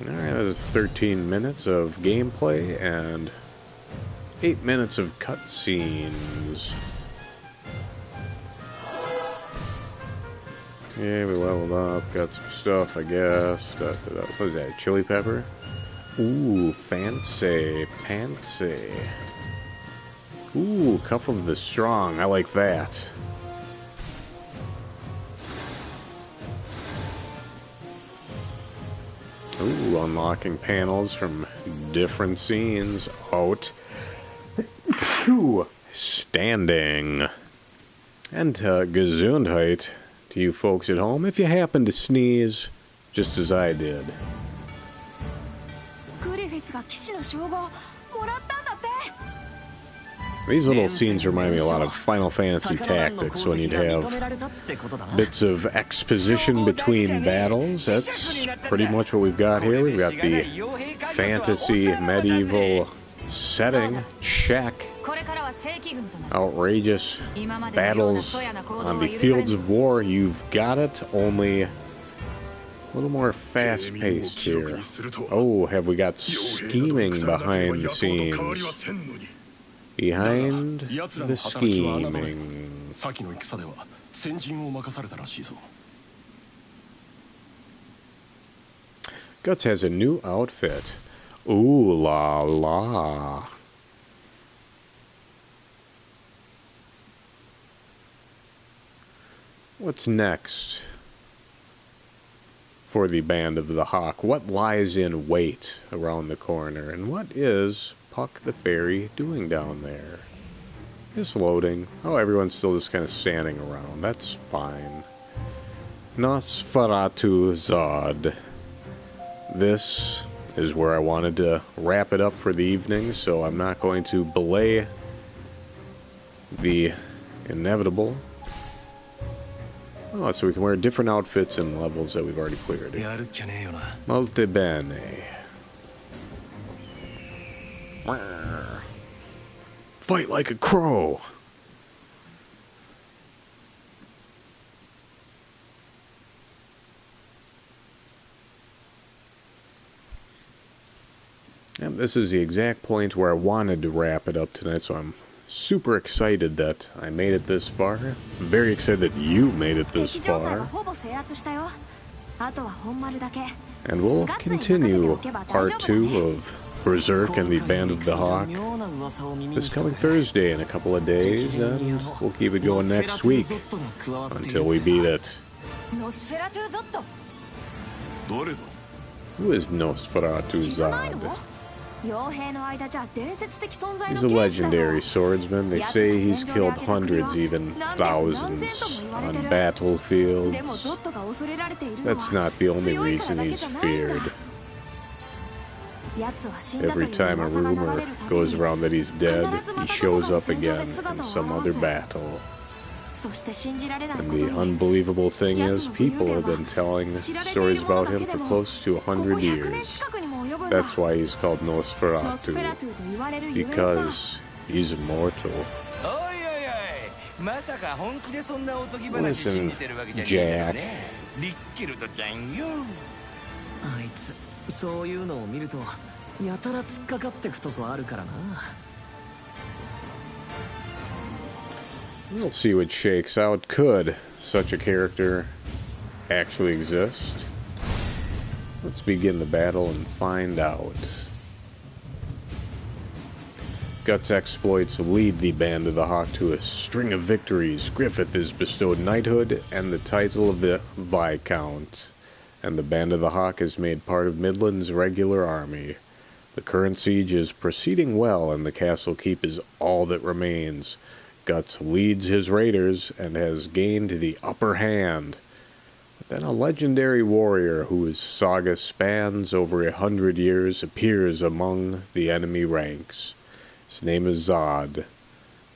Alright, that's 13 minutes of gameplay and 8 minutes of cutscenes. Yeah, we leveled up, got some stuff, I guess. What is that, chili pepper? Ooh, fancy, fancy. Ooh, Cup of the Strong, I like that. Ooh, unlocking panels from different scenes. Out. Standing. And Gesundheit. To you folks at home, if you happen to sneeze, just as I did. グリフィスが騎士の称号もらったんだって。These little scenes remind me a lot of Final Fantasy Tactics, when you'd have bits of exposition between battles. That's pretty much what we've got here. We've got the fantasy medieval setting, check. Outrageous battles on the fields of war, you've got it, only a little more fast-paced here. Oh, have we got scheming behind the scenes? Behind the scheming. Guts has a new outfit. Ooh la la. What's next for the Band of the Hawk? What lies in wait around the corner? And what is Puck the Fairy doing down there? Just loading. Oh, everyone's still just kind of standing around. That's fine. Nosferatu Zod. This is where I wanted to wrap it up for the evening, so I'm not going to belay the inevitable. Oh, so we can wear different outfits and levels that we've already cleared. Molto bene. Fight like a crow. And this is the exact point where I wanted to wrap it up tonight, so I'm super excited that I made it this far. I'm very excited that you made it this far. And we'll continue part 2 of Berserk and the Band of the Hawk this coming Thursday in a couple of days, and we'll keep it going next week until we beat it. Who is Nosferatu Zod? He's a legendary swordsman. They say he's killed hundreds, even thousands, on battlefields. That's not the only reason he's feared. Every time a rumor goes around that he's dead, he shows up again in some other battle. And the unbelievable thing is, people have been telling stories about him for close to 100 years. That's why he's called Nosferatu, because he's immortal. Listen, Jack. そういうのを見るとやたら突っかかってくとこあるからな。 We'll see what shakes out. Could such a character actually exist? Let's begin the battle and find out. Guts' exploits lead the Band of the Hawk to a string of victories. Griffith is bestowed knighthood and the title of the Viscount, and the Band of the Hawk is made part of Midland's regular army. The current siege is proceeding well, and the castle keep is all that remains. Guts leads his raiders and has gained the upper hand. But then a legendary warrior whose saga spans over 100 years appears among the enemy ranks. His name is Zod,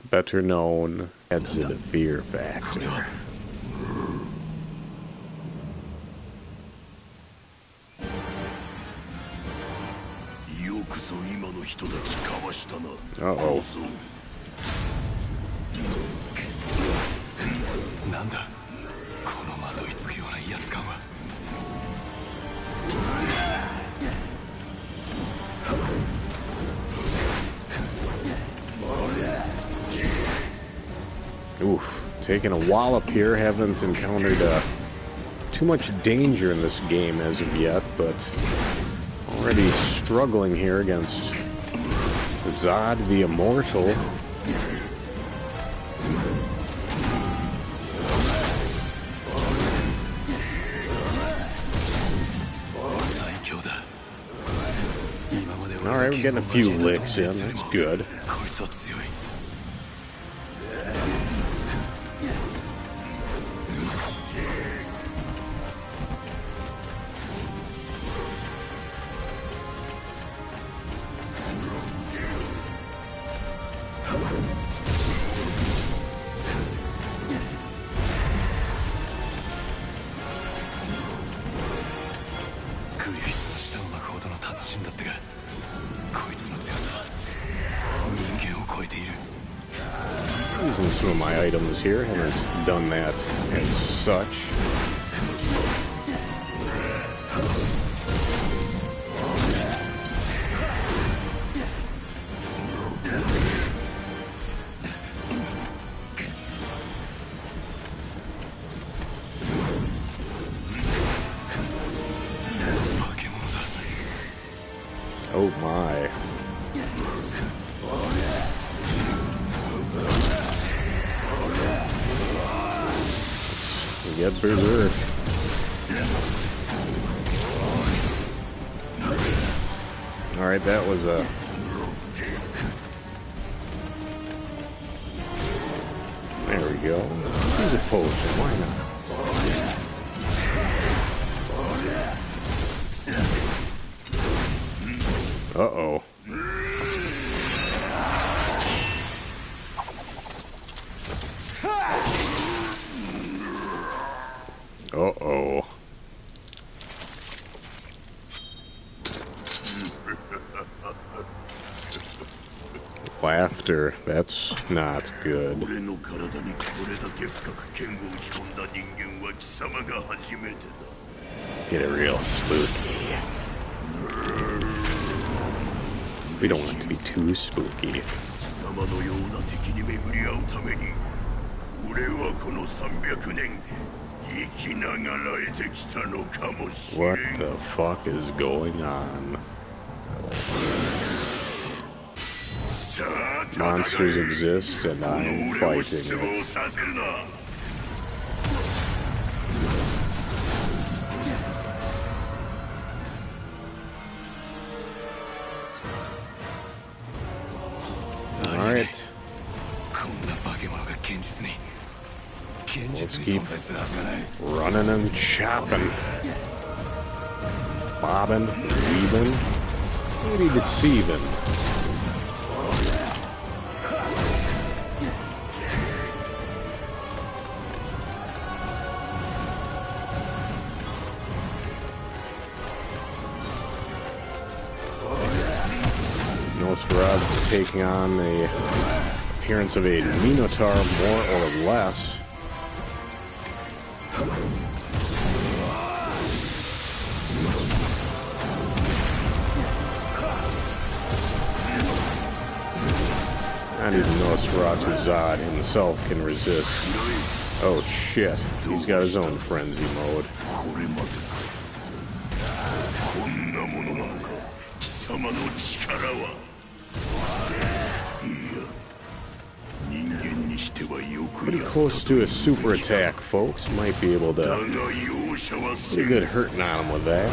better known as the Fear Factor. Uh-oh. Oof, taking a wallop here. Haven't encountered too much danger in this game as of yet, but already struggling here against Zod the Immortal. Alright, we're getting a few licks in, that's good. using some of my items here. Haven't done that as such. Oh my. We get Berserk. Alright, that was a... There we go. Use a potion, why not? Uh-oh. Uh-oh. Laughter. That's not good. Get it real spooky. We don't want it to be too spooky. What the fuck is going on? Monsters exist and I'm fighting it. Alright. Let's keep running and chopping. Bobbing, weaving, maybe deceiving. Nosferatu taking on the appearance of a Minotaur, more or less. Not even Nosferatu Zod himself can resist. Oh shit, he's got his own frenzy mode. Pretty close to a super attack, folks. Might be able to do a good hurting on him with that.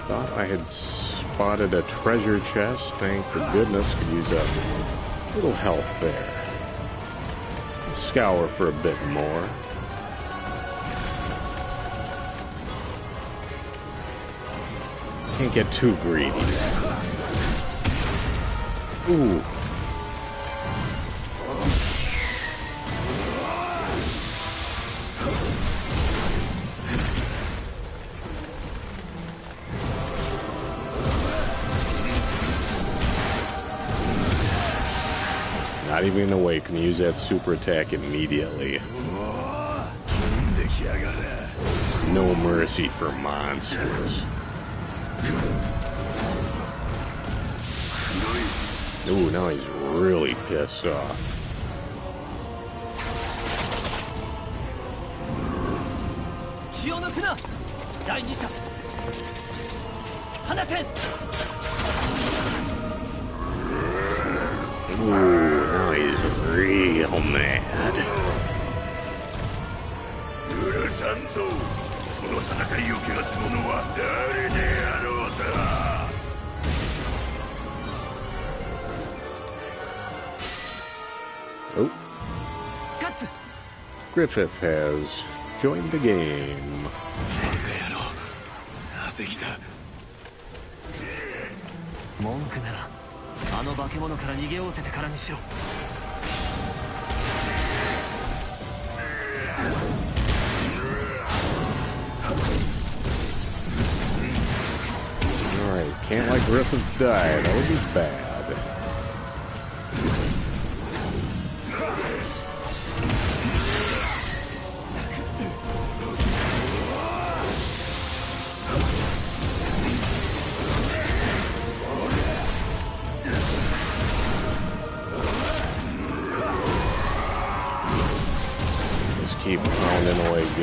Thought I had spotted a treasure chest. Thank goodness. Could use a little help there. Scour for a bit more. Can't get too greedy. Ooh. Not even awake, can use that super attack immediately. No mercy for monsters. Ooh, now he's really pissed off. Ooh, now he's real mad. Oh. Griffith has joined the game. Alright, can't let Griffith die. That would be bad.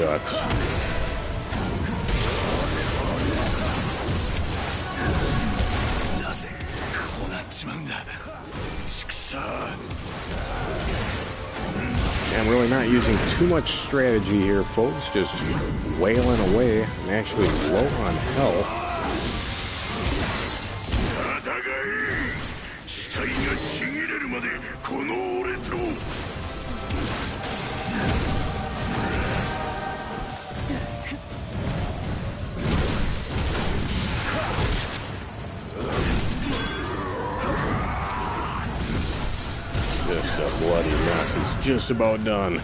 guts. I'm really not using too much strategy here, folks. Just wailing away. I'm actually low on health. Just a bloody mess. It's just about done.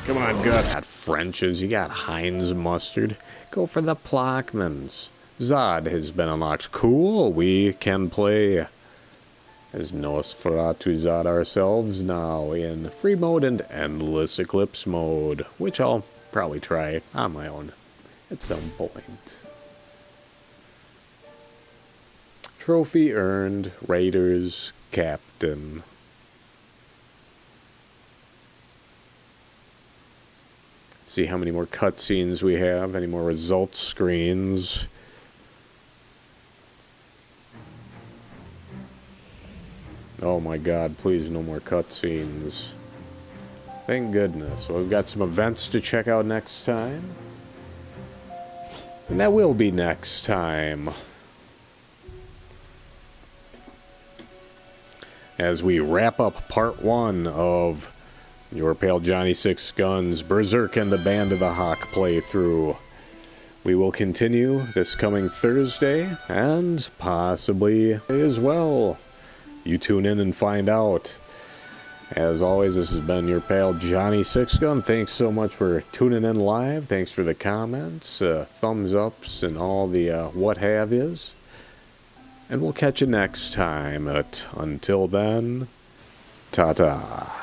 Come on, Guts. Got French's. You got Heinz mustard. Go for the Plockmans. Zod has been unlocked. Cool. We can play as Nosferatu Zod ourselves now in free mode and endless eclipse mode, which I'll probably try on my own at some point. Trophy earned. Raiders captain. Let's see how many more cutscenes we have. Any more results screens. Oh my god, please no more cutscenes. Thank goodness. So we've got some events to check out next time. And that will be next time. As we wrap up part 1 of your pale Johnny Sixgun's Berserk and the Band of the Hawk playthrough. We will continue this coming Thursday, and possibly as well. You tune in and find out. As always, this has been your pal Johnny Sixgun. Thanks so much for tuning in live. Thanks for the comments, thumbs ups, and all the what have yous. And we'll catch you next time. Until then, ta-ta.